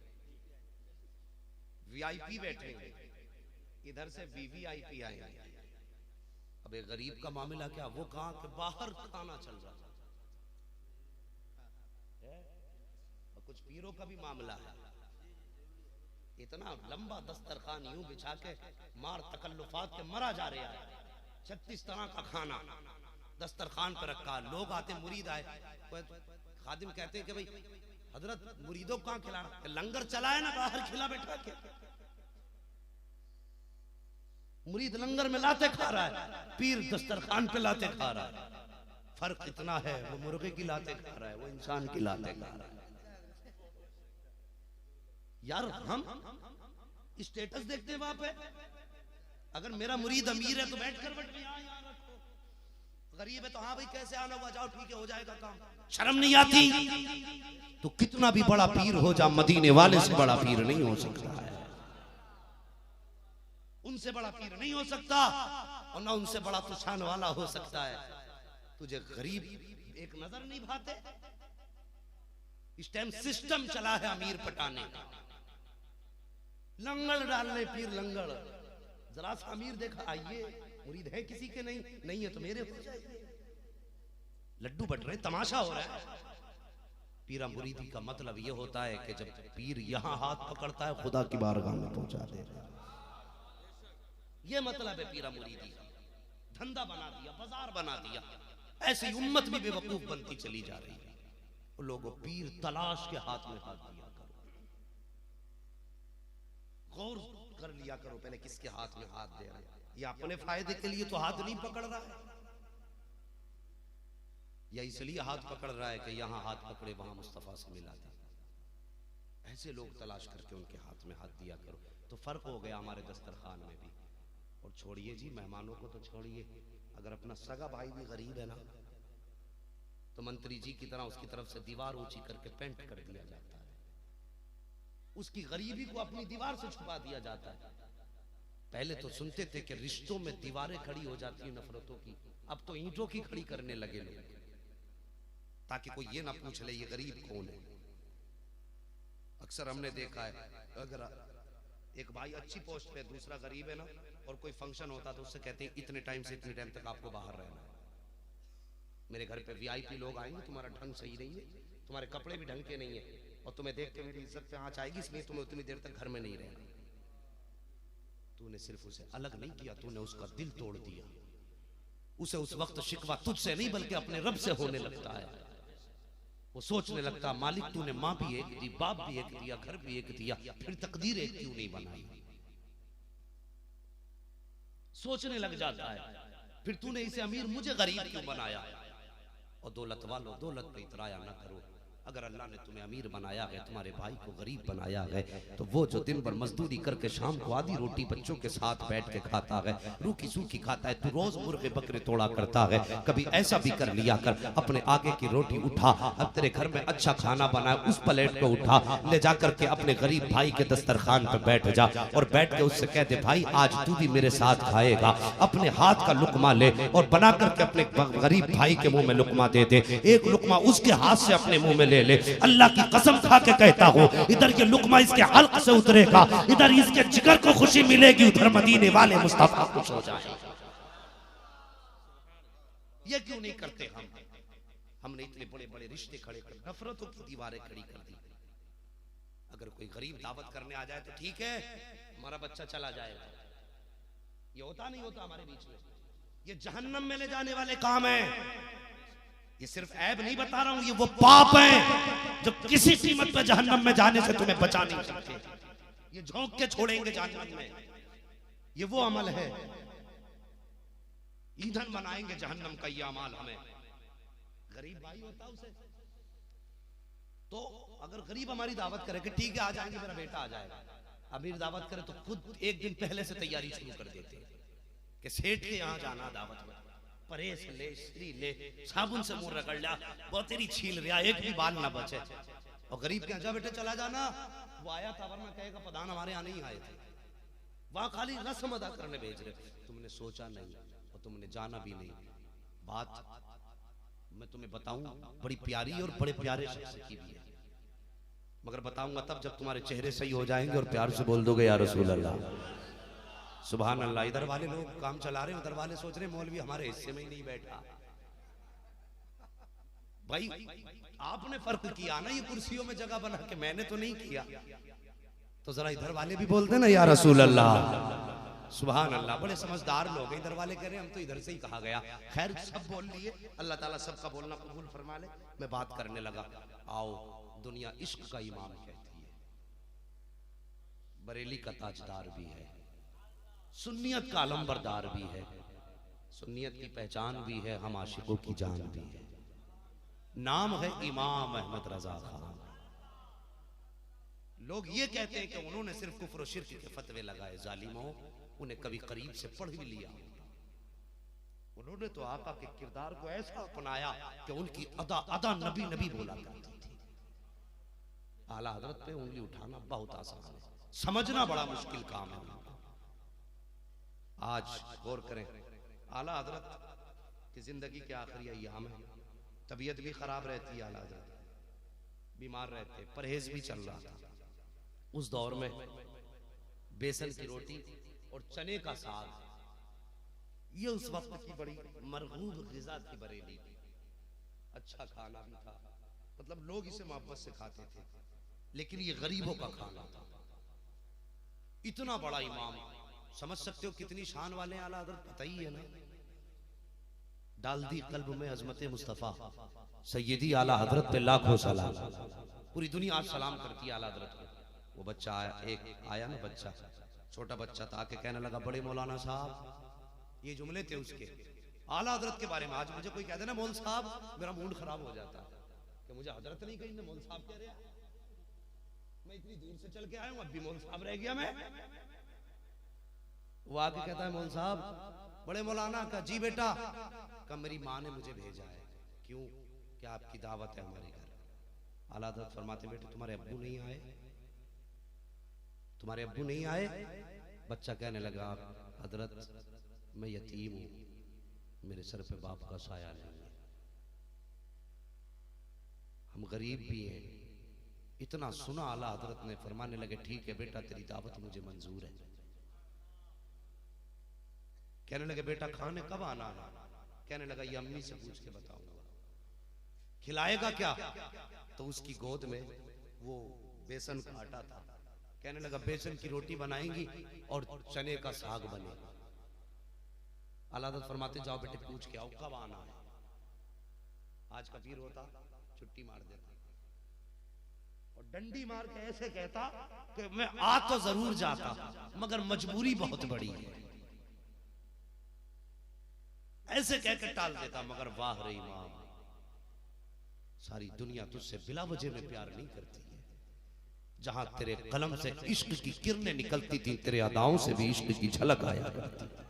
वीआईपी बैठेंगे, इधर से वीवीआईपी आएंगे। अब एक गरीब का मामला क्या, वो कहाँ के बाहर खाना चल रहा है, और कुछ पीरों का भी मामला है। इतना लंबा दस्तरखान यूं बिछा के मार तकल्लुफात के मरा जा रहा है। 36 तरह का खाना दस्तरखान पर रखा, लोग आते, मुरीद आए, खादिम कहते हैं कि भाई हजरत मुरीदों को कहाँ खिलाना, लंगर चला है ना बाहर खिला बैठा के। मुरीद लंगर में लाते खा रहा है, पीर दस्तरखान पे लाते खा रहा है। फर्क इतना है, वो मुर्गे की लाते खा रहा है, वो इंसान की लाते खा रहा है। यार हम स्टेटस देखते हैं वहां पे, अगर मेरा मुरीद अमीर है तो बैठ कर बैठ यहाँ रखो, गरीब है तो हाँ भाई कैसे आना हुआ, जाओ ठीक है हो जाएगा काम। शर्म नहीं आती? तो कितना भी बड़ा पीर हो जा, मदीने वाले से बड़ा पीर नहीं हो सकता है, उनसे बड़ा पीर नहीं हो सकता, और ना उनसे बड़ा तुशान वाला हो सकता है। तुझे गरीब एक नजर नहीं भाते, इस टाइम सिस्टम चला है अमीर पटाने का, लंगड़ डालने पीर लंगड़। जरा सा अमीर देखा, आइए मुरीद है किसी के, नहीं है तो मेरे हो जाइए। लड्डू बट रहे, तमाशा हो रहा है। पीरा मुरीदी का मतलब यह होता है कि जब पीर यहां हाथ पकड़ता है खुदा की बारगाह में पहुंचा दे रहा है। यह मतलब है पीरा मुरीदी का। धंधा बना दिया, बाजार बना दिया, ऐसी उम्मत भी बेवकूफ बनती चली जा रही है। लोगों पीर तलाश के हाथ में हाथ दिया करो, गौर कर लिया करो पहले किसके हाथ में हाथ दे रहे हैं। ये अपने फायदे के लिए तो हाथ नहीं पकड़ रहा है, या इसलिए हाथ पकड़ रहा है कि यहां हाथ पकड़े वहां मुस्तफा से मिला दे। ऐसे लोग तलाश करके उनके हाथ में हाथ दिया करो। तो फर्क हो गया हमारे दस्तरखान में भी। और छोड़िए जी मेहमानों को तो छोड़िए, अगर अपना सगा भाई भी गरीब है ना तो मंत्री जी की तरह उसकी तरफ से दीवार ऊंची करके पेंट कर दिया जाता है। उसकी गरीबी को अपनी दीवार से छुपा दिया जाता है। पहले तो सुनते थे कि रिश्तों में दीवारें खड़ी हो जाती है नफरतों की, अब तो ईंटों की खड़ी करने लगे लोग, ताकि कोई ये ना पूछ ले ये गरीब कौन है। अक्सर हमने देखा है अगर एक भाई अच्छी पोस्ट पे दूसरा गरीब है ना, और कोई फंक्शन होता तो उससे कहते हैं इतने टाइम से इतने टाइम तक आपको बाहर रहना है। मेरे घर पे वीआईपी लोग आएंगे, तुम्हारा ढंग सही नहीं है, तुम्हारे कपड़े भी ढंग के नहीं है, और तुम्हें देख के मेरी इज्जत पे आंच आएगी, इसलिए तुम्हें उतनी देर तक घर में नहीं रहना। तूने सिर्फ उसे अलग नहीं किया, तूने उसका दिल तोड़ दिया। उसे उस वक्त शिकवा तुझसे नहीं बल्कि अपने रब से होने लगता है। वो सोचने लगता मालिक तूने माँ भी एक दी, बाप भी एक दिया, घर भी एक दिया, फिर तकदीर एक क्यों नहीं बनाई। सोचने लग जाता है फिर तूने इसे अमीर मुझे गरीब क्यों बनाया। और दौलत वालों दौलत पे इतराया ना करो। अगर अल्लाह ने तुम्हें अमीर बनाया है, तुम्हारे भाई को गरीब बनाया है, तो वो जो दिन भर मजदूरी करके शाम को आधी रोटी बच्चों के साथ बैठ के खाता है, रूखी सूखी खाता है, तू रोज मुर्गे बकरे तोड़ा करता है। कभी ऐसा भी कर लिया कर, अपने आगे की रोटी उठा, अब तेरे घर में अच्छा खाना बना है उस प्लेट को उठा, ले जा करके अपने गरीब भाई के दस्तरखान पे बैठ जा, और बैठ के उससे कह दे भाई आज तू भी मेरे साथ खाएगा। अपने हाथ का लुकमा ले और बना करके अपने गरीब भाई के मुंह में लुकमा दे दे। एक लुकमा उसके हाथ से अपने मुंह में ले। अल्लाह की कसम खा के कहता हूं, इधर ये लुकमा इसके हल्क से उतरेगा, इधर इसके जिगर को खुशी मिलेगी, उधर मदीने वाले मुस्तफा खुश हो जाए। ये क्यों नहीं करते हमने इतने बड़े बड़े रिश्ते खड़े कर, नफरतों की दीवारें खड़ी कर दी। अगर कोई गरीब दावत करने आ जाए तो ठीक है, हमारा बच्चा चला जाएगा। ये होता नहीं होता हमारे बीच में, ये जहन्नम में ले जाने वाले काम है। ये सिर्फ ऐब नहीं बता रहा हूं, ये वो पाप है जो किसी कीमत पर जहन्नम में जाने से तुम्हें बचा नहीं सकते। ये झोंक के छोड़ेंगे जहन्नम में। ये वो अमल है, ईंधन बनाएंगे जहन्नम का ये अमाल हमें। गरीब भाई होता उसे तो अगर गरीब हमारी दावत करे कि ठीक है आ जाएंगे, मेरा बेटा आ जाएगा, अमीर दावत करे तो खुद एक दिन पहले से तैयारी शुरू कर देते हैं कि सेठ के यहाँ जाना दावत में, परेश ले, श्री ले, साबुन से मुंह रगड़ लिया, बहुत तेरी छील रहा, एक भी बाल ना बचे। और गरीब के यहाँ बेटे चला जाना, वो आया था वरना कहेगा प्रधान हमारे यहाँ नहीं आए थे, वहां खाली रस्म अदा करने भेज रहे। तुमने सोचा नहीं और तुमने जाना भी नहीं। बात मैं तुम्हें बताऊं बड़ी प्यारी और बड़े प्यारे शख्स की भी है, मगर बताऊंगा तब जब तुम्हारे चेहरे सही हो जाएंगे और प्यार से बोल दोगे या रसूल अल्लाह, सुभान अल्लाह। इधर वाले लोग काम चला रहे हैं, उधर वाले सोच रहे मौलवी हमारे हिस्से में ही नहीं बैठा। भाई आपने फर्क किया ना, ये कुर्सियों में जगह बना के, मैंने तो नहीं किया। तो जरा इधर वाले भी बोलते ना या रसूल अल्लाह, सुभान अल्लाह। बड़े समझदार लोग हैं, इधर वाले कह रहे हैं हम तो इधर से ही कहा गया। खैर सब बोल लिए, अल्लाह ताला सबका बोलना कबूल फरमा ले। मैं बात करने लगा, आओ दुनिया इश्क का इमाम कहती है, बरेली का ताजदार भी है, सुन्नियत का अलमबरदार भी है, सुन्नियत की पहचान भी है, हम आशिकों की जान भी है। नाम है इमाम अहमद रजा खान। लोग ये कहते हैं कि उन्होंने सिर्फ कुफ्र और शिर्क के फतवे लगाए, जालिमों उन्हें कभी करीब से पढ़ भी लिया। उन्होंने तो आका के किरदार को ऐसा अपनाया कि उनकी अदा अदा नबी नबी बोला करती थी। आला हजरत पे उंगली उठाना बहुत आसान है, समझना बड़ा मुश्किल काम है। आज गौर करें, आला हजरत की जिंदगी के आखिरी अय्याम है, तबीयत भी खराब रहती है आला हजरत, बीमार रहते, परहेज भी चल रहा था। उस दौर में बेसन की रोटी और चने का साग, ये उस वक्त की बड़ी मरगूब ग़िज़ा थी बरेली की। अच्छा खाना भी था, मतलब लोग इसे मोहब्बत से खाते थे, लेकिन ये गरीबों का खाना था। इतना बड़ा इमाम, समझ सकते हो कितनी शान वाले आला हज़रत, पता ही है ना। डाल दी कल्ब में अजमत मुस्तफ़ा सैयदी आला हजरत पे लाखों सलाम। पूरी दुनिया आज सलाम करती है आला हजरत को। वो बच्चा आया, एक आया ना बच्चा, छोटा बच्चा था, आके कहने लगा बड़े मौलाना साहब, ये जुमले थे उसके आला हजरत के बारे में। आज मुझे कोई कह दे ना मौल साहब, मेरा मूड खराब हो जाता कि मुझे हजरत नहीं कही, मौल साहब कह रहे, मैं इतनी दूर से चल के आया हूं, अब भी मौल साहब रह गया मैं। वो आके कहता है मौल साहब बड़े मौलाना का, जी बेटा, का मेरी माँ ने मुझे भेजा है। क्यों? क्या आपकी दावत है हमारे घर? आला हज़रत फरमाते बेटे तुम्हारे अब्बू नहीं आए, तुम्हारे अब्बू नहीं आए? बच्चा कहने लगा हजरत मैं यतीम हूं, मेरे सर पे बाप का साया नहीं है, हम गरीब भी हैं। इतना सुना आला हज़रत ने फरमाने लगे ठीक है बेटा तेरी दावत मुझे मंजूर है। कहने लगे बेटा खाने कब आना है? कहने लगा ये अम्मी से पूछ के बताऊंगा। खिलाएगा क्या? तो उसकी गोद में वो बेसन का आटा था। कहने लगा बेसन की रोटी बनाएंगी और चने का साग बनेगा। आला हज़रत फरमाते जाओ बेटे पूछ के आओ कब आना है। आज का पीर होता छुट्टी मार देता और डंडी मार के ऐसे कहता कि मैं आ तो जरूर जाता मगर मजबूरी बहुत बड़ी है, ऐसे कहकर टाल देता। मगर वाह रे इमाम, सारी दुनिया तुझसे बिला वजह में प्यार नहीं करती है। जहां तेरे कलम से इश्क की किरणें निकलती थी, तेरे अदाओं से भी इश्क की झलक आया करती थी।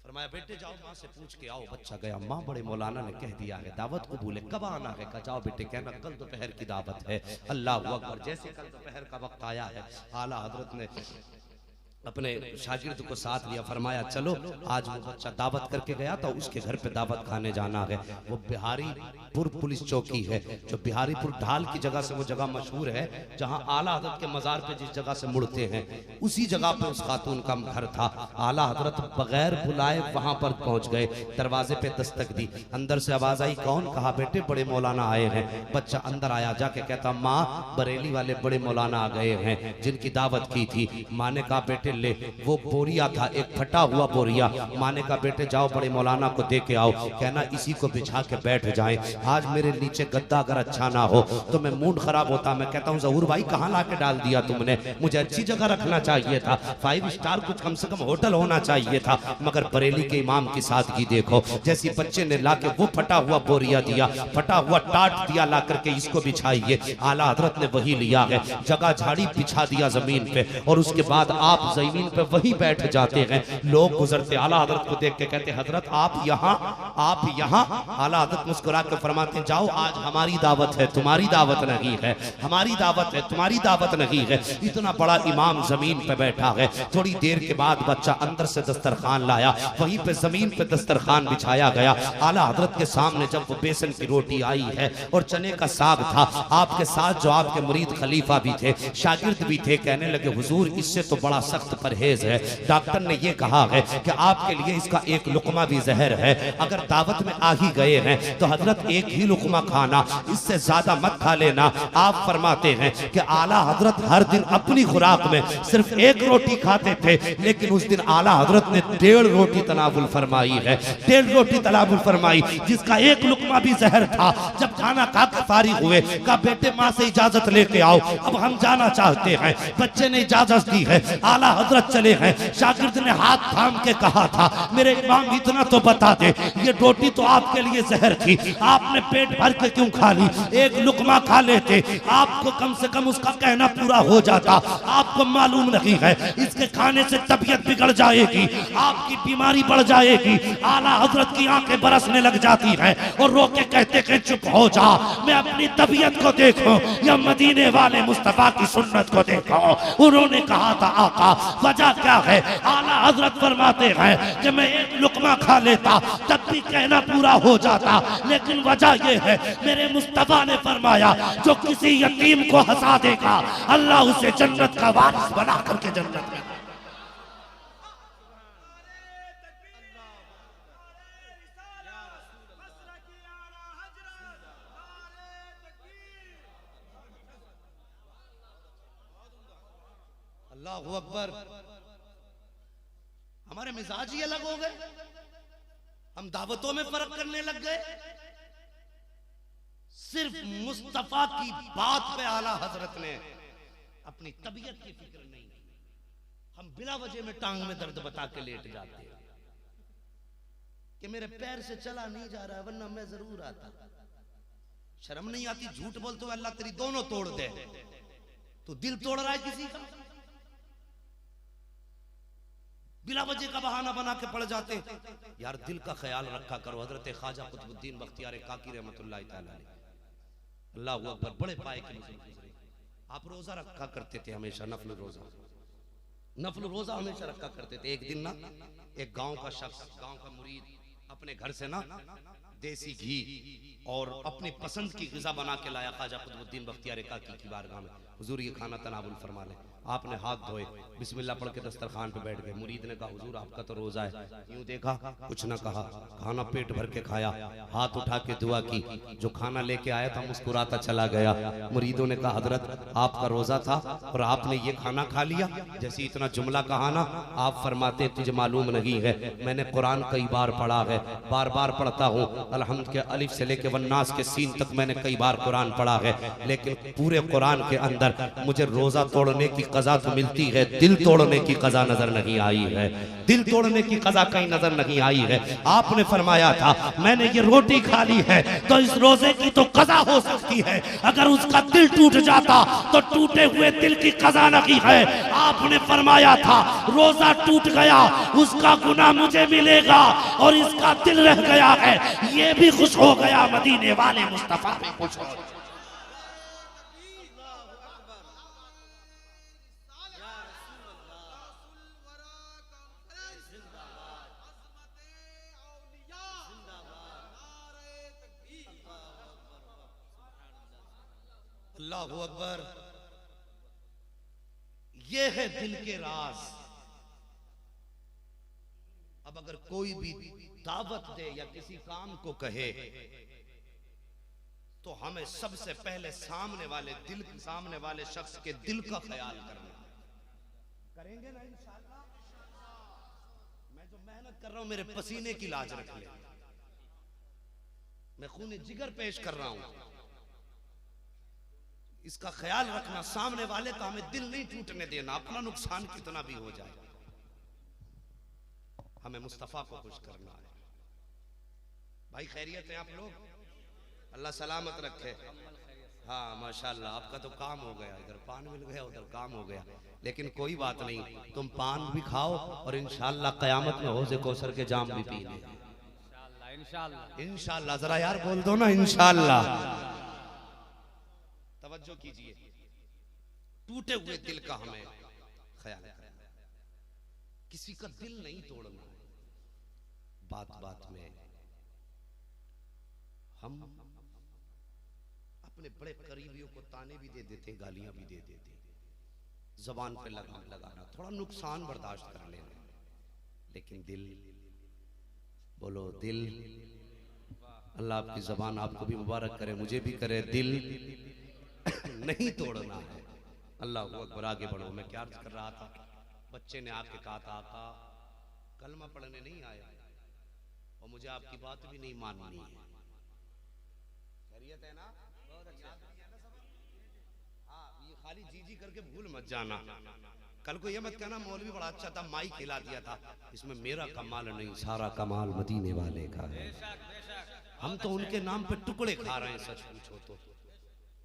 फरमाया बेटे जाओ माँ से पूछ के आओ। बच्चा गया, माँ बड़े मौलाना ने कह दिया है दावत को भूले कब आना है? कहा जाओ बेटे, कहना कल दोपहर की दावत है। अल्लाह अकबर। जैसे कल दोपहर का वक्त आया है, आला हजरत ने अपने शागिर्द को साथ लिया, फरमाया चलो आज वो बच्चा दावत करके गया था, उसके घर पे दावत खाने जाना है। वो बिहारीपुर पुलिस चौकी है, जो बिहारीपुर ढाल की जगह से वो जगह मशहूर है, जहां आला हजरत के मजार पे जिस जगह से मुड़ते हैं उसी जगह पे उस खातून का घर था। आला हजरत बगैर बुलाए वहां पर पहुंच गए, दरवाजे पे दस्तक दी, अंदर से आवाज आई कौन? कहा बेटे बड़े मौलाना आए हैं। बच्चा अंदर आया, जाके कहता माँ बरेली वाले बड़े मौलाना आ गए हैं जिनकी दावत की थी। माँ ने कहा बेटे ले, वो बोरिया था एक फटा हुआ बोरिया। माँ ने कहा बेटे जाओ बड़े मौलाना को दे के आओ, कहना इसी को बिछा के बैठ जाए। आज मेरे नीचे गद्दा अगर अच्छा ना हो तो मैं मूड खराब होता। मैं कहता हूँ जहूर भाई कहाँ ला के डाल दिया तुमने, मुझे अच्छी जगह रखना चाहिए था, 5 स्टार कुछ कम से कम होटल होना चाहिए था। मगर बरेली के इमाम की सादगी देखो, जैसी बच्चे ने ला के वो फटा हुआ बोरिया दिया, फटा हुआ टाट दिया, ला करके इसको बिछाइए। आला हजरत ने वही लिया है, जगह झाड़ी बिछा दिया जमीन पे, और उसके बाद आप जमीन पे वही बैठ जाते हैं। लोग गुजरते आला हजरत को देख के कहते हजरत आप यहाँ, आप यहाँ। आला हजरत मुस्कुरा कर फरमाते जाओ आज हमारी दावत है, तुम्हारी दावत नहीं है, हमारी दावत है, तुम्हारी दावत नहीं है। इतना बड़ा इमाम जमीन पे बैठा है। थोड़ी देर के बाद बच्चा अंदर से दस्तरखान लाया, वहीं पे जमीन पे दस्तरखान बिछाया गया। आला हजरत के सामने जब वो बेसन की रोटी आई है और चने का साग था, आपके साथ जो आपके मुरीद खलीफा भी थे, शागिर्द भी थे, कहने लगे हुजूर इससे तो बड़ा सख्त परहेज है। डॉक्टर ने ये कहा है कि आपके लिए इसका एक लुकमा भी जहर है। अगर दावत में आ ही गए हैं तो हजरत एक ही लुकमा खाना, इससे ज्यादा मत खा लेना। आप फरमाते हैं कि आला हजरत हर दिन अपनी खुराक में सिर्फ 1 रोटी खाते थे, लेकिन उस दिन आला हजरत ने 1.5 रोटी तनावुल फरमाई है, 1.5 रोटी तनावुल फरमाई, जिसका एक लुकमा भी जहर था। जब खाना खा कर फारिग हुए, कहा बेटे माँ से इजाजत लेके आओ, अब हम जाना चाहते हैं। बच्चे ने इजाजत दी है, आला हजरत चले हैं। शागिर्द ने हाथ थाम के कहा था मेरे इमाम इतना तो बता दे, ये रोटी तो आपके लिए जहर थी, आपने पेट भर के क्यों खा ली? 1 लुकमा खा लेते, आपको कम से कम उसका कहना पूरा हो जाता। आपको मालूम नहीं है इसके खाने से तबीयत बिगड़ जाएगी, आपकी बीमारी बढ़ जाएगी। आला हजरत की आंखें बरसने लग जाती हैं और रो के कहते हैं चुप हो जा, मैं अपनी तबीयत को देखो या मदीने वाले मुस्तफा की सुन्नत को देखो। उन्होंने कहा था आका वजह क्या है? आला हजरत फरमाते हैं कि मैं 1 लुकमा लुकमा खा लेता तब भी कहना पूरा हो जाता। लेकिन वजह यह है मेरे मुस्तफा ने फरमाया जो किसी यतीम को हंसा देगा अल्लाह उसे जन्नत का वारिस बना करके जन्नत में। अल्लाहू अकबर। हमारे मिजाज ही अलग हो गए, हम दावतों में फर्क करने लग गए। सिर्फ मुस्तफा की बात पे आला हजरत ने अपनी तबीयत की फिक्र नहीं की। हम बिला वजह में टांग में दर्द बता के लेट जाते हैं कि मेरे पैर से चला नहीं जा रहा है वरना मैं जरूर आता। शर्म नहीं आती? झूठ बोलते हुए अल्लाह तेरी दोनों तोड़ दे। तो दिल तोड़ रहा है किसी का, बिला वजह का बहाना बना के पड़ जाते। यार दिल का ख्याल रखा करो। हजरत ख्वाजा कुतुबुद्दीन बख्तियार काकी रहमतुल्लाह तआला अलैह, अल्लाह अकबर, बड़े पाए के गुजरे। आप रोजा रखा करते थे हमेशा, नफल रोजा हमेशा रखा करते थे। एक दिन ना एक गांव का शख्स, गांव का मुरीद अपने घर से ना देसी घी और अपनी पसंद की ग़िज़ा बना के लाया ख्वाजा कुतुबुद्दीन बख्तियार काकी की बारगाह में। हुजूर ये खाना तनावुल फरमा लें। आपने हाथ धोए, बिस्मिल्लाह पढ़ के दस्तरखान पे बैठ गए। मुरीद ने कहा हुजूर आपका तो रोजा है। यूं देखा, कुछ ना कहा, खाना पेट भर के खाया, हाथ उठा के दुआ की। जो खाना लेके आया था मुस्कुराता चला गया। मुरीदों ने कहा हजरत आपका रोजा था और आपने ये खाना खा लिया। जैसे इतना जुमला कहा ना, आप फरमाते तुझे मालूम नहीं है मैंने कुरान कई बार पढ़ा है, बार बार पढ़ता हूँ। अलहम्द के अलिफ से लेके वन्नास के सीन तक मैंने कई बार कुरान पढ़ा है, लेकिन पूरे कुरान के अंदर मुझे रोजा तोड़ने की कज़ा तो मिलती है, दिल तोड़ने की कज़ा नजर नहीं आई है। दिल तोड़ने की कज़ा कहीं नजर नहीं आई है। आपने फरमाया था मैंने ये रोटी खा ली है तो इस रोजे की तो कज़ा हो सकती है, अगर उसका दिल टूट जाता तो टूटे हुए दिल की कज़ा नहीं है। आपने फरमाया था रोजा टूट गया उसका गुनाह मुझे मिलेगा और इसका दिल रह गया है ये भी खुश हो गया। मदीने वाले मुस्तफा भी खुश हो। अल्लाहू अकबर। ये है दिल के राज। अब अगर कोई भी दावत दे या किसी काम को कहे तो हमें सबसे पहले सामने वाले शख्स के दिल का ख्याल करना। करेंगे ना इंशाअल्लाह। मैं जो मेहनत कर रहा हूं मेरे पसीने की लाज रख ले, मैं खून जिगर पेश कर रहा हूं। इसका ख्याल रखना, सामने वाले का हमें दिल नहीं टूटने देना, अपना नुकसान कितना भी हो जाए। हमें मुस्तफा को खुश करना है। भाई खैरियत है आप लोग? अल्लाह सलामत रखे। हाँ माशाल्लाह, आपका तो काम हो गया, इधर पान मिल गया उधर काम हो गया। लेकिन कोई बात नहीं, तुम पान भी खाओ और इंशाल्लाह कयामत में हौज़े कौसर के जाम भी पी लें इंशाल्लाह। इंशाल्लाह जरा यार बोल दो ना इंशाल्लाह। तवज्जो कीजिए, टूटे हुए दिल का हमें ख्याल करना, किसी का दिल नहीं तोड़ना। बात बात में हम अपने बड़े करीबियों को ताने भी दे देते, गालियां भी दे देते, जबान पे लगाना, थोड़ा नुकसान बर्दाश्त कर लेना। लेकिन दिल, बोलो दिल, अल्लाह आपकी जबान आपको भी मुबारक करे, मुझे भी करे, दिल नहीं तोड़ना है। अल्लाह अकबर। आगे बढ़ो। मैं क्या अर्ज कर रहा था? बच्चे ने आके कहा था आका कलमा पढ़ने नहीं आया और मुझे आपकी बात भी नहीं माननी है। खैरियत है ना? हाँ, ये खाली जी जी करके भूल मत जाना। कल को ये मत कहना मौलवी बड़ा अच्छा था माइक खिला दिया था। इसमें मेरा कमाल नहीं, सारा कमाल मदीने वाले का है। हम तो उनके नाम पे टुकड़े खा रहे हैं। सच पूछो तो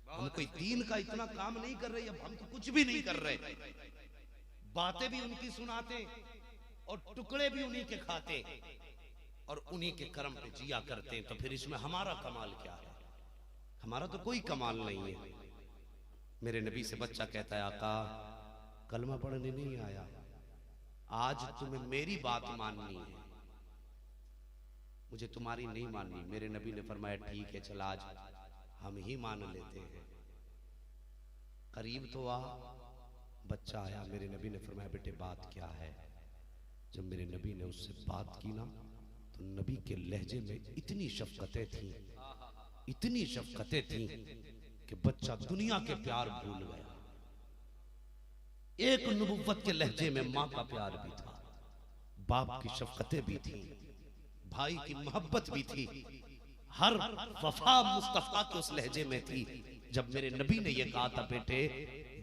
हम कोई दीन का इतना काम नहीं कर रहे, अब हम तो कुछ भी नहीं कर रहे। बातें भी उनकी सुनाते और टुकड़े भी उन्हीं के खाते और उन्हीं के कर्म पे जिया करते हैं। तो फिर इसमें हमारा कमाल क्या है? हमारा तो कोई कमाल नहीं है। मेरे नबी से बच्चा कहता है आका कलमा पढ़ने नहीं आया, आज तुम्हें मेरी बात माननी है। मुझे तुम्हारी नहीं माननी। मेरे नबी ने फरमाया ठीक है चल आज हम ही मान लेते हैं। करीब तो आ, बच्चा आया, मेरे नबी ने फरमाया बेटे बात क्या है। जब मेरे नबी ने उससे बात की ना तो नबी के लहजे में इतनी शफकतें थी, इतनी शफकतें थी कि बच्चा दुनिया के प्यार भूल गया। एक नबुव्वत के लहजे में माँ का प्यार भी था, बाप की शफकतें भी थी, भाई की मोहब्बत भी थी, हर वफा मुस्तफा के उस लहजे में थी। जब मेरे नबी ने यह कहा था बेटे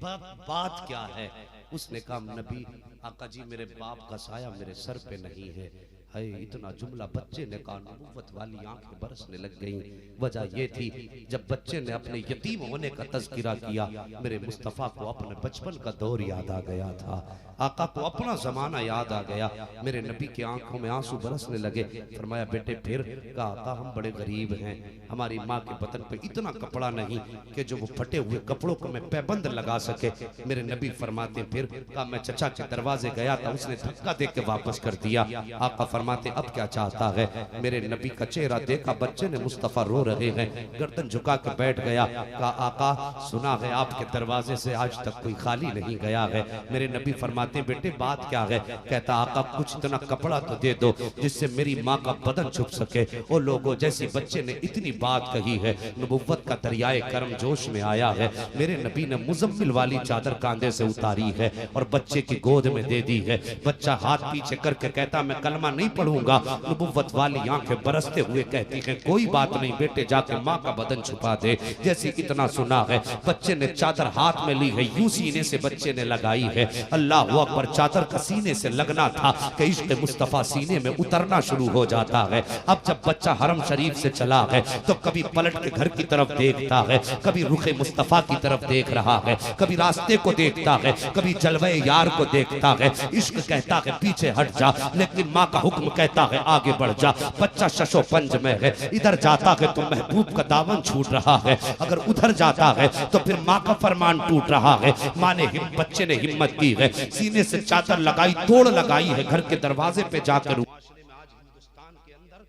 बात क्या है, उसने कहा नबी आका जी मेरे बाप का साया मेरे सर पे नहीं है। है इतना जुमला बच्चे ने कहा नबुव्वत वाली आंखें बरसने लग गईं। वजह यह थी जब बच्चे ने अपने यतीम होने का तज़किरा किया, मेरे मुस्तफ़ा को अपने बचपन का दौर याद आ गया था, आका को अपना जमाना याद आ गया। मेरे नबी की आंखों में आंसू बरसने लगे। फरमाया बेटे फिर? कहा आका हम बड़े गरीब हैं, हमारी माँ के बदन पे इतना कपड़ा नहीं कि जो वो फटे हुए कपड़ों को मैं पैबंद लगा सके। मेरे नबी फरमाते फिर? कहा मैं चचा के दरवाजे गया था, उसने धक्का दे के वापस कर दिया। आका फरमाते अब क्या चाहता है? मेरे नबी का चेहरा देखा, बच्चे ने मुस्तफा रो रहे हैं, गर्दन झुका के बैठ गया। कहा आका सुना है आपके दरवाजे से आज तक कोई खाली नहीं गया है। मेरे नबी फरमाते बेटे बात क्या है? कहता आका कुछ इतना कपड़ा तो दे दो जिससे मेरी माँ का बदन छुप सके। ओ लोगों जैसी बच्चे ने इतनी बात कही है, नबुव्वत का दरियाए करम जोश में आया है। मेरे नबी ने मुजम्मिल वाली चादर कांधे से उतारी है और बच्चे की गोद में दे दी है। बच्चा हाथ पीछे करके कहता मैं कलमा नहीं पढ़ूंगा। नबुव्वत वाली आंखें बरसते हुए कहती हैं कोई बात नहीं बेटे जाके माँ का बदन छुपा दे। जैसे इतना सुना है बच्चे ने चादर हाथ में ली है, यूं सीने से बच्चे ने लगाई है। अल्लाह अकबर, चादर का सीने से लगना था कि इश्क़ मुस्तफा सीने में उतरना शुरू हो जाता है। अब जब बच्चा हरम शरीफ से चला है तो कभी पलट के घर की तरफ देखता है, कभी रुखे मुस्तफा की तरफ देख रहा है, कभी रास्ते को देखता है, कभी जलवे यार को देखता है। इश्क कहता है पीछे हट जा, लेकिन माँ का हुक्म कहता है आगे बढ़ जा। बच्चा शशो पंज में है, इधर जाता है तो महबूब का दामन छूट रहा है, अगर उधर जाता है तो फिर माँ का फरमान टूट रहा है। माँ ने बच्चे ने हिम्मत की है, सीने से चादर लगाई, तोड़ लगाई है, घर के दरवाजे पे जाकर। आज हिंदुस्तान के अंदर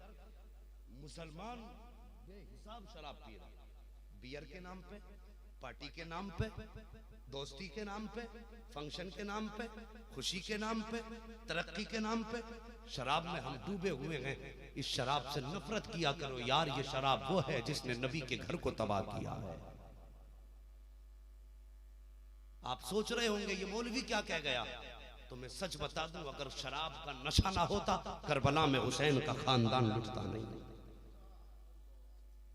मुसलमान बेहिसाब शराब पी रहा, बियर के नाम पे, पार्टी के नाम पे, दोस्ती के नाम पे, फंक्शन के नाम पे, खुशी के नाम पे, तरक्की के नाम पे शराब में हम डूबे हुए हैं। इस शराब से नफरत किया करो यार, ये शराब वो है जिसने नबी के घर को तबाह किया है। आप सोच रहे होंगे ये मौलवी क्या कह गया, तो मैं सच बता दूं अगर शराब का नशा ना होता करबला में हुसैन का खानदान लुटता नहीं।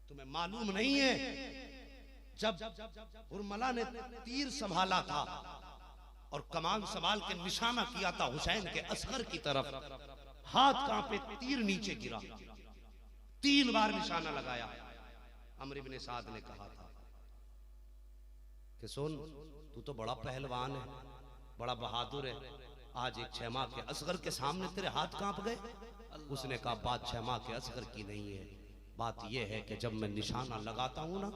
तुम्हें मालूम नहीं है जब उर्मिला ने तीर संभाला था और कमान संभाल के निशाना किया था हुसैन के असगर की तरफ, हाथ कांपे, तीर नीचे गिरा, 3 बार निशाना लगाया। अमर इब्ने साद ने कहा था कि सुन तू तो बड़ा पहलवान है, बड़ा बहादुर है, आज एक 6 माह के असगर के सामने तेरे हाथ कांप गए। उसने कहा बात 6 माह के असगर की नहीं है, बात यह है कि जब मैं निशाना लगाता हूं ना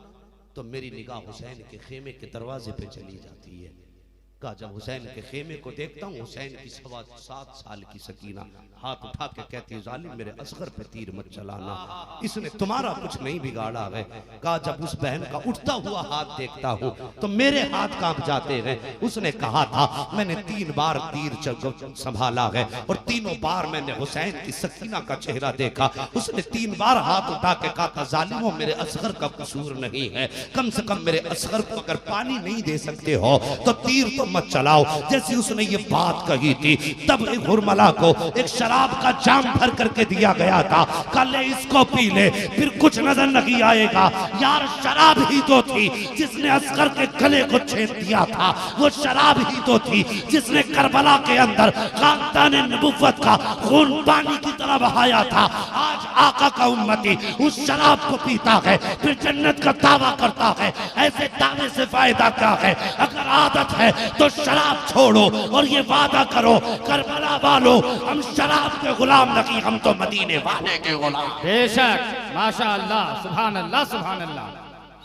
तो मेरी निगाह हुसैन के खेमे के दरवाजे पे चली जाती है। कहा जब हुसैन के खेमे को देखता हूँ हुसैन की 7 साल की सकीना हाथ उठा के कहती है जालिम मेरे असगर पे तीर मत चलाना, इसने तुम्हारा कुछ नहीं बिगाड़ा है। कहा जब उस बहन का उठता हुआ हाथ देखता हूँ तो मेरे हाथ कांप जाते हैं। उसने कहा था मैंने 3 बार तीर संभाला है और तीनों बार मैंने हुसैन की सकीना का चेहरा देखा। उसने 3 बार हाथ उठा के कहा था जालिमो मेरे असगर का कसूर नहीं है, कम से कम मेरे असगर को अगर पानी नहीं दे सकते हो तो तीर तो मत चलाओ। जैसे उसने ये बात कही थी तब उर्मिला को एक शराब का जाम भर करके दिया गया था, कल इसको पी ले फिर कुछ नजर नहीं आएगा। यार शराब ही तो थी जिसने असगर के गले को छेद दिया था, वो शराब ही तो थी जिसने करबला के अंदर खानदान नबुव्वत का खून पानी की तरह बहाया था। आज आका का उम्मती उस शराब को पीता है फिर जन्नत का दावा करता है। ऐसे दावे से फायदा क्या है? अगर आदत है तो शराब छोड़ो और ये वादा करो करबला वालों हम शराब के गुलाम नहीं, हम तो मदीने वाले के गुलाम। बेशक माशाअल्लाह, सुभान अल्लाह, सुभान अल्लाह,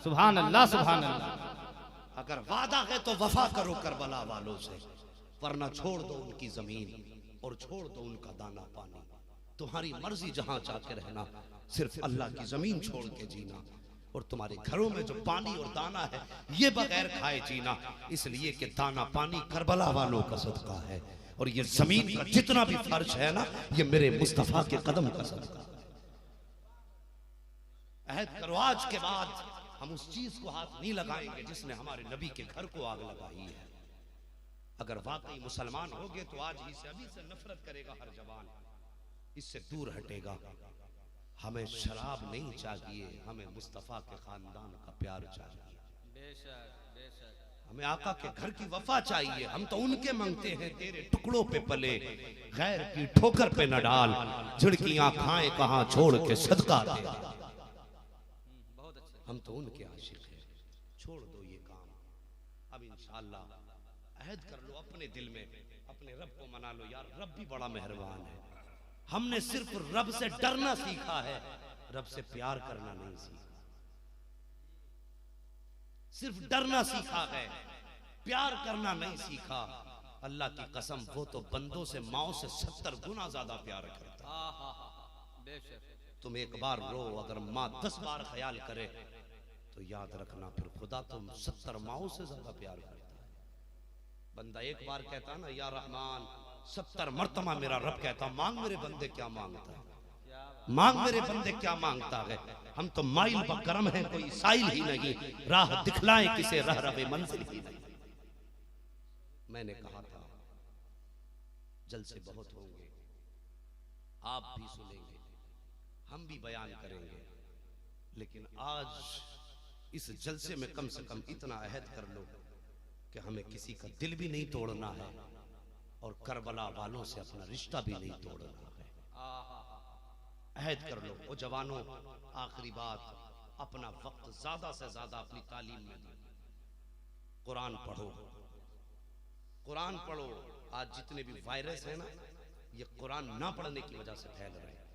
सुभान अल्लाह, सुभान अल्लाह। अगर वादा है तो वफा करो करबला वालों से, वरना छोड़ दो उनकी जमीन और छोड़ दो उनका दाना पानी। तुम्हारी मर्जी जहां जाके रहना, सिर्फ अल्लाह की जमीन छोड़ के जीना, और तुम्हारे घरों में जो पानी और दाना है ये बगैर खाए जीना, इसलिए कि दाना पानी करबला वालों का सदका है, और ये जमीन का जितना भी फर्श है ना, ये मेरे मुस्तफा के कदम का सदका। अहद करो आज के बाद हम उस चीज को हाथ नहीं लगाएंगे जिसने हमारे नबी के घर को आग लगाई है। अगर वाकई मुसलमान हो गए तो आज ही से, अभी से नफरत करेगा हर जवान, इससे दूर हटेगा। हमें शराब नहीं चाहिए, हमें मुस्तफा के खानदान का प्यार चाहिए। बेशक बेशक। हमें आका के घर की वफा चाहिए। हम तो उनके मांगते हैं, तेरे टुकड़ों पे पले, गैर की ठोकर पे न डाल, झिड़कियां खाएं कहां छोड़ के सदका दे। हम तो उनके आशिक हैं। छोड़ दो ये काम। अब इंशाअल्लाह अहद कर लो अपने दिल में, अपने रब को मना लो, यार रब भी बड़ा मेहरबान है। हमने सिर्फ रब से डरना सीखा है, रब से प्यार करना नहीं सीखा। सिर्फ डरना सीखा है, प्यार करना नहीं सीखा। अल्लाह की कसम, वो तो बंदों से, माओ से 70 गुना ज्यादा प्यार करता है। तुम एक बार रो, अगर माँ 10 बार ख्याल करे तो याद रखना, फिर खुदा तुम 70 माओ से ज्यादा प्यार करता है। बंदा एक बार कहता है ना या रहमान, 70 मर्तबा मेरा रब कहता, मांग मेरे बंदे क्या मांगता है, मांग मेरे बंदे क्या मांगता है। हम तो माइल बकरम हैं, कोई साइल ही नहीं, राह दिखलाए किसे रह रहे मंजिल ही नहीं। मैंने कहा था जलसे बहुत होंगे, आप भी सुनेंगे, हम भी बयान करेंगे, लेकिन आज इस जलसे में कम से कम इतना अहद कर लो कि हमें किसी का दिल भी नहीं तोड़ना है, और करबला वालों से अपना रिश्ता भी नहीं तोड़ना है। अहद कर लो। ओ जवानों, आखिरी बात, अपना वक्त ज्यादा से ज्यादा अपनी तालीम में दो। कुरान पढ़ो, कुरान पढ़ो। आज जितने भी वायरस है ना, ये कुरान ना पढ़ने की वजह से फैल रहे हैं।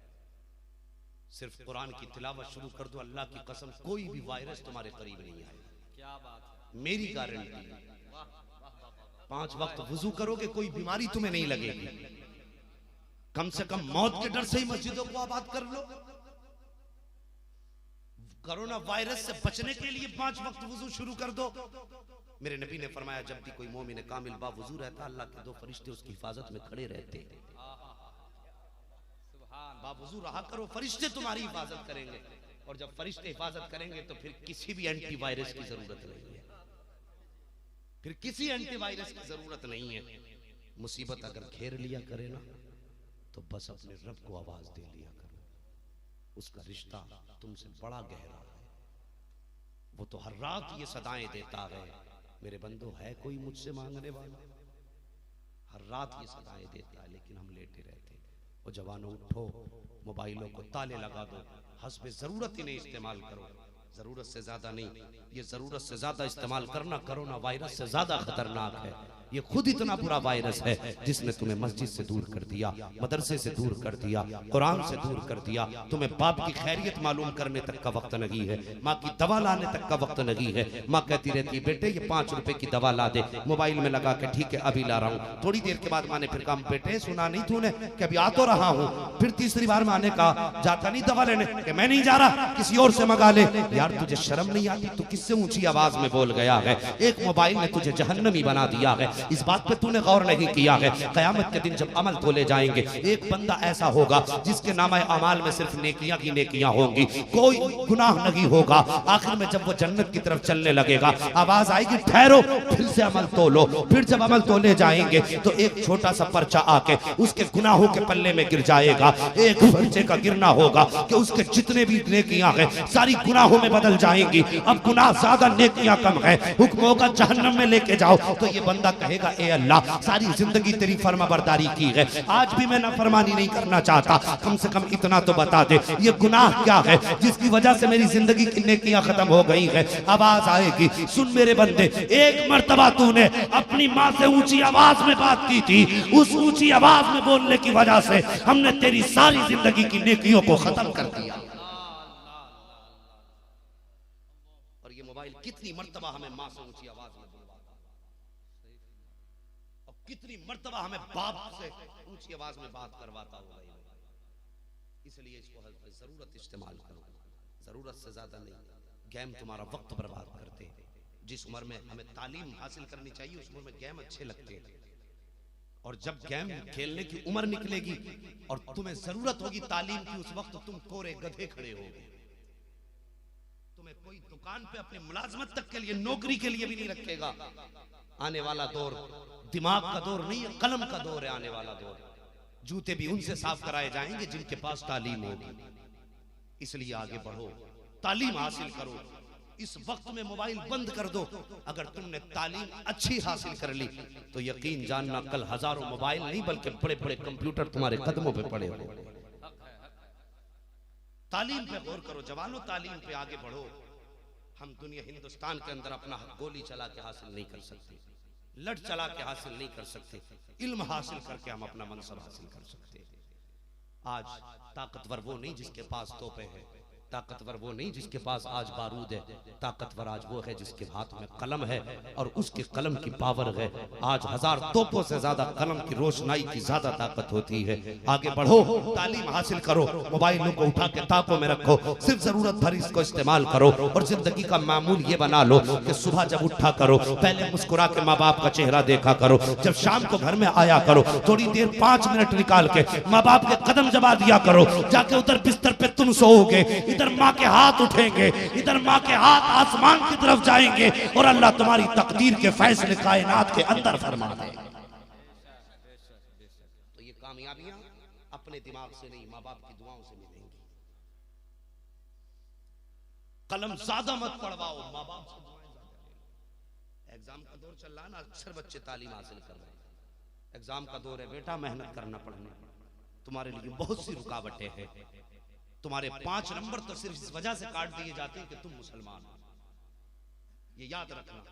सिर्फ कुरान की तिलावत शुरू कर दो, अल्लाह की कसम कोई भी वायरस तुम्हारे करीब नहीं आएगा। क्या बात है, मेरी गारंटी। 5 वक्त वुजू करोगे, कोई बीमारी तुम्हें नहीं लगेगी। कम से कम मौत के डर से ही मस्जिदों को आबाद कर लो। कोरोना वायरस से बचने के लिए 5 वक्त वुजू शुरू कर दो। मेरे नबी ने फरमाया, जब भी कोई मोमिन कामिल बावुजू रहता, अल्लाह के 2 फरिश्ते उसकी हिफाजत में खड़े रहते। बावुजू रहा करो, फरिश्ते तुम्हारी हिफाजत करेंगे, और जब फरिश्ते हिफाजत करेंगे तो फिर किसी भी एंटीवायरस की जरूरत नहीं है, फिर किसी एंटीवायरस की जरूरत नहीं है। मुसीबत अगर घेर लिया करे ना, तो बस अपने रब को आवाज दे लिया करो। उसका रिश्ता तुमसे बड़ा गहरा है। वो तो हर रात ये सदाएं देता है, मेरे बंदो है कोई मुझसे मांगने वाला। हर रात ये सदाएं देता है, लेकिन हम लेटे रहते। वो जवानों उठो, मोबाइलों को ताले लगा दो, हस्बे जरूरत ही नहीं इस्तेमाल करो, जरूरत से ज्यादा नहीं। ये जरूरत से ज्यादा इस्तेमाल करना कोरोना वायरस से ज्यादा खतरनाक है। ये खुद इतना बुरा वायरस है जिसने तुम्हें मस्जिद से दूर कर दिया, मदरसे से दूर कर दिया, कुरान से दूर कर दिया। तुम्हें बाप की खैरियत मालूम करने तक का वक्त नहीं है, माँ की दवा लाने तक का वक्त नहीं है। माँ कहती रहती, बेटे ये 5 रुपए की दवा ला दे, मोबाइल में लगा के, ठीक है अभी ला रहा हूँ। थोड़ी देर के बाद माँ ने फिर कहा, बेटे सुना नहीं तूने कि अभी आ तो रहा हूँ। फिर तीसरी बार माँ ने कहा, जाता नहीं दवा लेने, कि मैं नहीं जा रहा, किसी और से मंगा ले। यार तुझे शर्म नहीं आती? तू किससे ऊंची आवाज में बोल गया है? एक मोबाइल ने तुझे जहन्नमी बना दिया है। इस बात पे तूने गौर नहीं किया है। कयामत के दिन जब अमल तोले जाएंगे, एक बंदा ऐसा होगा जिसके नाम अमाल में सिर्फ नेकियां की नेकियां होंगी, कोई गुनाह नहीं होगा। आखिर में जब वो जन्नत की तरफ चलने लगेगा, आवाज आएगी, ठहरो, फिर से अमल तोलो। फिर जब अमल तोले जाएंगे तो एक छोटा सा पर्चा आके उसके गुनाहों के पल्ले में गिर जाएगा। एक पर्चे का गिरना होगा कि उसके जितने भी नेकियां हैं सारी गुनाहों में बदल जाएंगी। अब गुनाह ज्यादा, नेकियां कम है, हुक्म होगा जहन्नम में लेके जाओ। तो ये बंदा कहेगा, ए अल्लाह, सारी जिंदगी तेरी फर्माबरदारी की है, आज भी मैं नाफरमानी नहीं करना चाहता, कम से कम इतना तो बता दे ये गुनाह क्या है जिसकी वजह से मेरी जिंदगी की नेकियां खत्म हो गई है। आवाज आएगी, सुन मेरे बंदे, एक मर्तबा तूने अपनी माँ से ऊंची आवाज में बात की थी, उस ऊंची आवाज में बोलने की वजह से हमने तेरी सारी जिंदगी की नेकियों को खत्म कर दिया। और ये मोबाइल कितनी मर्तबा हमें माँ से ऊंची आवाज में बुलवाता, और कितनी मर्तबा हमें बाप से ऊंची आवाज में बात करवाता होगा। इसलिए इसको जरूरत इस्तेमाल करो, जरूरत से ज्यादा नहीं। गेम तुम्हारा वक्त बर्बाद करते हैं। जिस उम्र में हमें तालीम हासिल करनी चाहिए उस उम्र में गेम अच्छे लगते हैं, और जब गेम खेलने की उम्र निकलेगी और तुम्हें जरूरत होगी तालीम की, उस वक्त तुम कोरे गधे खड़े होगे। तुम्हें कोई दुकान पे अपनी मुलाजमत तक के लिए, नौकरी के लिए भी नहीं रखेगा। आने वाला दौर दिमाग का दौर नहीं है, कलम का दौर है आने वाला दौर। जूते भी उनसे साफ कराए जाएंगे जिनके पास तालीम होगी। इसलिए आगे बढ़ो, तालीम हासिल करो। इस वक्त में मोबाइल बंद कर दो। अगर तुमने तालीम अच्छी हासिल कर ली तो यकीन जानना कल हजारों मोबाइल नहीं बल्कि बड़े बड़े कंप्यूटर तुम्हारे कदमों पे पड़े हो। तालीम पे गौर करो जवानों, तालीम पे आगे बढ़ो। हम दुनिया हिंदुस्तान के अंदर अपना गोली चला के हासिल नहीं कर सकते, लड़ चला के हासिल नहीं कर सकते। इल्म हासिल करके हम अपना मनसब हासिल कर सकते हैं। आज ताकतवर वो नहीं जिसके पास तोपे हैं, ताकतवर वो नहीं जिसके पास आज बारूद है, ताकतवर आज वो है जिसके हाथ में कलम है और उसके कलम की पावर है। आज 1000 तोपों से ज्यादा कलम की रोशनाई की ज्यादा ताकत होती है। आगे बढ़ो, तालीम हासिल करो, मोबाइलों को उठा के ताकों में रखो, सिर्फ जरूरत भर इसको इस्तेमाल करो और जिंदगी का मामूल ये बना लो कि सुबह जब उठा करो पहले मुस्कुरा के माँ बाप का चेहरा देखा करो। जब शाम को घर में आया करो थोड़ी देर 5 मिनट निकाल के माँ बाप के कदम जमा दिया करो। जाके उधर बिस्तर पे तुम सोओगे, इधर माँ के हाथ उठेंगे, इधर माँ के हाथ आसमान की तरफ जाएंगे और अल्लाह तुम्हारी तकदीर के फैसले कायनात के अंदर फरमा दे। तो ये कामयाबियां अपने दिमाग से नहीं माँ बाप की दुआओं से मिलेंगी। कलम ज्यादा मत पढ़वाओ, माँ बाप से दुआएं ज्यादा लें। एग्जाम का दौर चल रहा है ना, अक्सर बच्चे तालीम हासिल कर रहे हैं। एग्जाम का दौर है बेटा, मेहनत करना पड़ना। तुम्हारे लिए बहुत सी रुकावटें हैं। तुम्हारे 5 नंबर तो सिर्फ इस वजह से काट दिए जाते हैं कि तुम मुसलमान हो। ये याद रखना,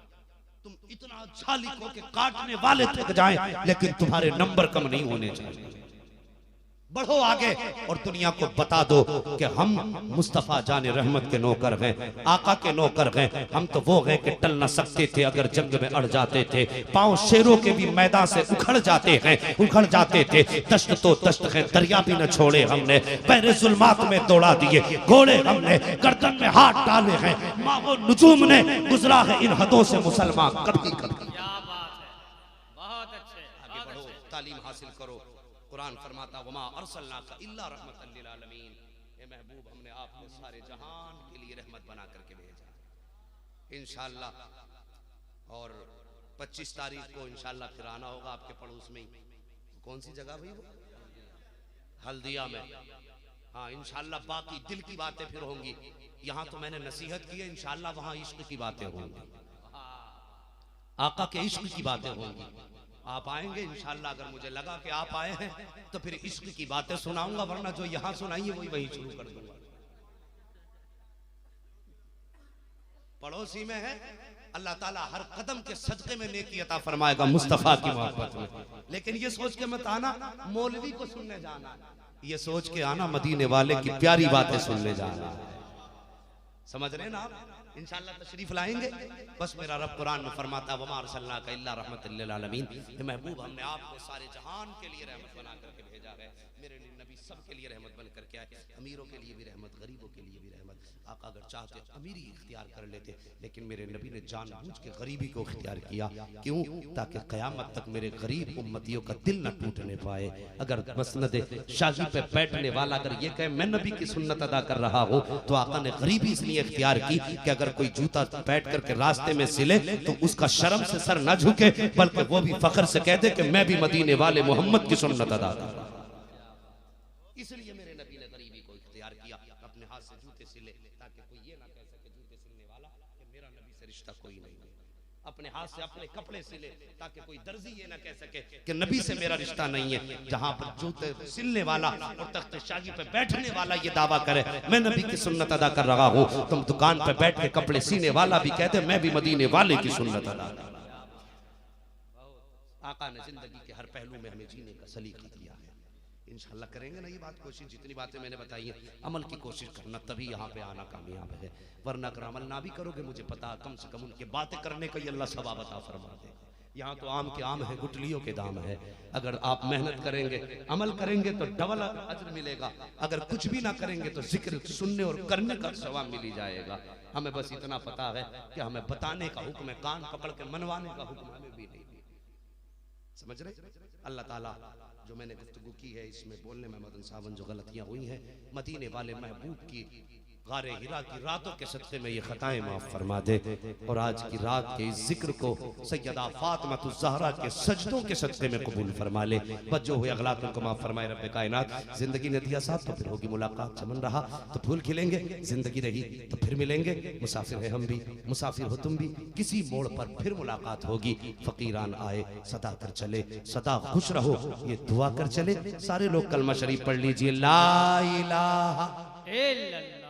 तुम इतना अच्छा लिखो कि काटने वाले थक जाएं, लेकिन तुम्हारे नंबर कम नहीं होने चाहिए। बढ़ो आगे और दुनिया को बता दो कि हम मुस्तफा जाने रहमत के नौकर हैं, आका के नौकर हैं। हम तो वो हैं कि टल न सकते थे अगर जंग में अड़ जाते थे। पांव शेरों के भी मैदान से उखड़ जाते हैं, उखड़ जाते थे। दश्त तो दश्त है, दरिया भी न छोड़े हमने, पैरे जुल्मात में दौड़ा दिए घोड़े हमने, गर्दन में हाथ डाले हैं माओ नुजूम ने, गुजरा है इन हदों से मुसलमान कभी कभी। क्या बात है, बहुत अच्छे। आगे बढ़ो, तालीम हासिल करो। कुरान फरमाता वमा अरसलनाका इल्ला रहमतन लिल आलमीन, ए महबूब हमने आपको सारे जहान के लिए रहमत बना करके भेजा इंशाअल्लाह। और 25 तारीख को इंशाअल्लाह फिर आना होगा आपके पड़ोस में ही। कौन सी जगह भाई वो? हल्दिया में। हाँ इंशाअल्लाह बाकी दिल की बातें फिर होंगी। यहाँ तो मैंने नसीहत की है, इंशाअल्लाह वहाँ इश्क की बातें होंगी, आका के इश्क की बातें होंगी। आप आएंगे इंशाअल्लाह। अगर मुझे लगा कि आप आए हैं तो फिर इश्क की बातें सुनाऊंगा, वरना जो यहां सुनाइए वही वही शुरू कर दूंगा। पड़ोसी में है, अल्लाह ताला हर कदम के सदके में नेकी अता फरमाएगा मुस्तफा की मोहब्बत में। लेकिन ये सोच के मत आना मौलवी को सुनने जाना, ये सोच के आना मदीने वाले की प्यारी बातें सुनने जाना। समझ रहे ना आप? इंशाअल्लाह तशरीफ लाएंगे। बस मेरा रब कुरान में फरमाता वमा अरसलनाका इल्ला रहमतन लिल आलमीन, हे महबूब हमने आपको सारे जहान के लिए रहमत बना करके भेजा है। मेरे लिए नबी सब के लिए रहमत बन करके आए, अमीरों के लिए भी रहमत, गरीबों के लिए भी रहमत। आका अगर चाहते अमीरी इख्तियार कर लेते, लेकिन मेरे नबी ने जानबूझ के गरीबी को इख्तियार किया। क्यों? ताकि क़यामत तक मेरे गरीब उम्मतियों का दिल न टूटने पाए। अगर मसनद शाही पे बैठने वाला अगर ये कहे मैं नबी की सुन्नत अदा कर रहा हूँ, तो आका ने गरीबी इसलिए इख्तियार की कि अगर कोई जूता बैठ करके रास्ते में सिले तो उसका शर्म से सर न झुके, बल्कि वो भी फख्र से कह दे कि मैं भी मदीने वाले मोहम्मद की सुन्नत अदा कर रहा हूं। इसलिए मेरे नबी ने गरीबी को इख्तियार किया, अपने हाथ से जूते सिले ताकि कोई ये ना कह सके जूते सिलने वाला कि मेरा नबी से रिश्ता कोई नहीं है। अपने हाथ से अपने कपड़े सिले ताकि कोई दर्जी ये ना कह सके कि नबी से मेरा रिश्ता नहीं है। जहां पर जूते सिलने वाला और तख्त शाही पे बैठने वाला ये दावा करे मैं नबी की सुन्नत अदा कर रहा हूं, तुम दुकान पे बैठ के कपड़े सीने वाला भी कहते मैं भी मदीने वाले की सुन्नत अदा कर रहा हूं। आका ने जिंदगी के हर पहलू में हमें जीने का सलीका दिया है। इंशाअल्लाह करेंगे ना ये बात, कोशिश जितनी बातें मैंने बताई है अमल की कोशिश करना, तभी यहाँ पे आना कामयाब है। वरना अगर अमल ना भी करोगे मुझे पता कम से कम उनके बातें करने का ही अल्लाह सवाब अता फरमा दे। यहाँ तो आम के आम है, गुटलियों के दाम है। अगर आप मेहनत करेंगे, अमल करेंगे तो डबल अजर मिलेगा। अगर कुछ भी ना करेंगे तो जिक्र सुनने और करने का सवाब मिल ही जाएगा। हमें बस इतना पता है कि हमें बताने का हुक्म है, कान पकड़ के मनवाने का हुक्म हमें भी नहीं। समझ रहे? अल्लाह ताला जो मैंने गुफ्तगू की है इसमें बोलने में मदन सावन जो गलतियां हुई हैं, मदीने वाले महबूब की गारे हिरा की रातों के सदक़े में ये खताएं माफ फरमा दे, और आज की रात के इस जिक्र को सैयदा फातिमा ज़हरा के सजदों के सदक़े में कबूल फरमा ले। बस जो हुए अगलात उनको माफ फरमाए रब्बे कायनात। जिंदगी ने दिया साथ तो फिर होगी मुलाकात, चमन रहा तो फूल खिलेंगे, जिंदगी रही तो फिर मिलेंगे। मुसाफिर है हम भी, मुसाफिर हो तुम भी, किसी मोड़ पर फिर मुलाकात होगी। फकीरान आए सदा कर चले, सदा खुश रहो ये दुआ कर चले। सारे लोग कलमा शरीफ पढ़ लीजिए, ला इलाहा इल्लल्लाह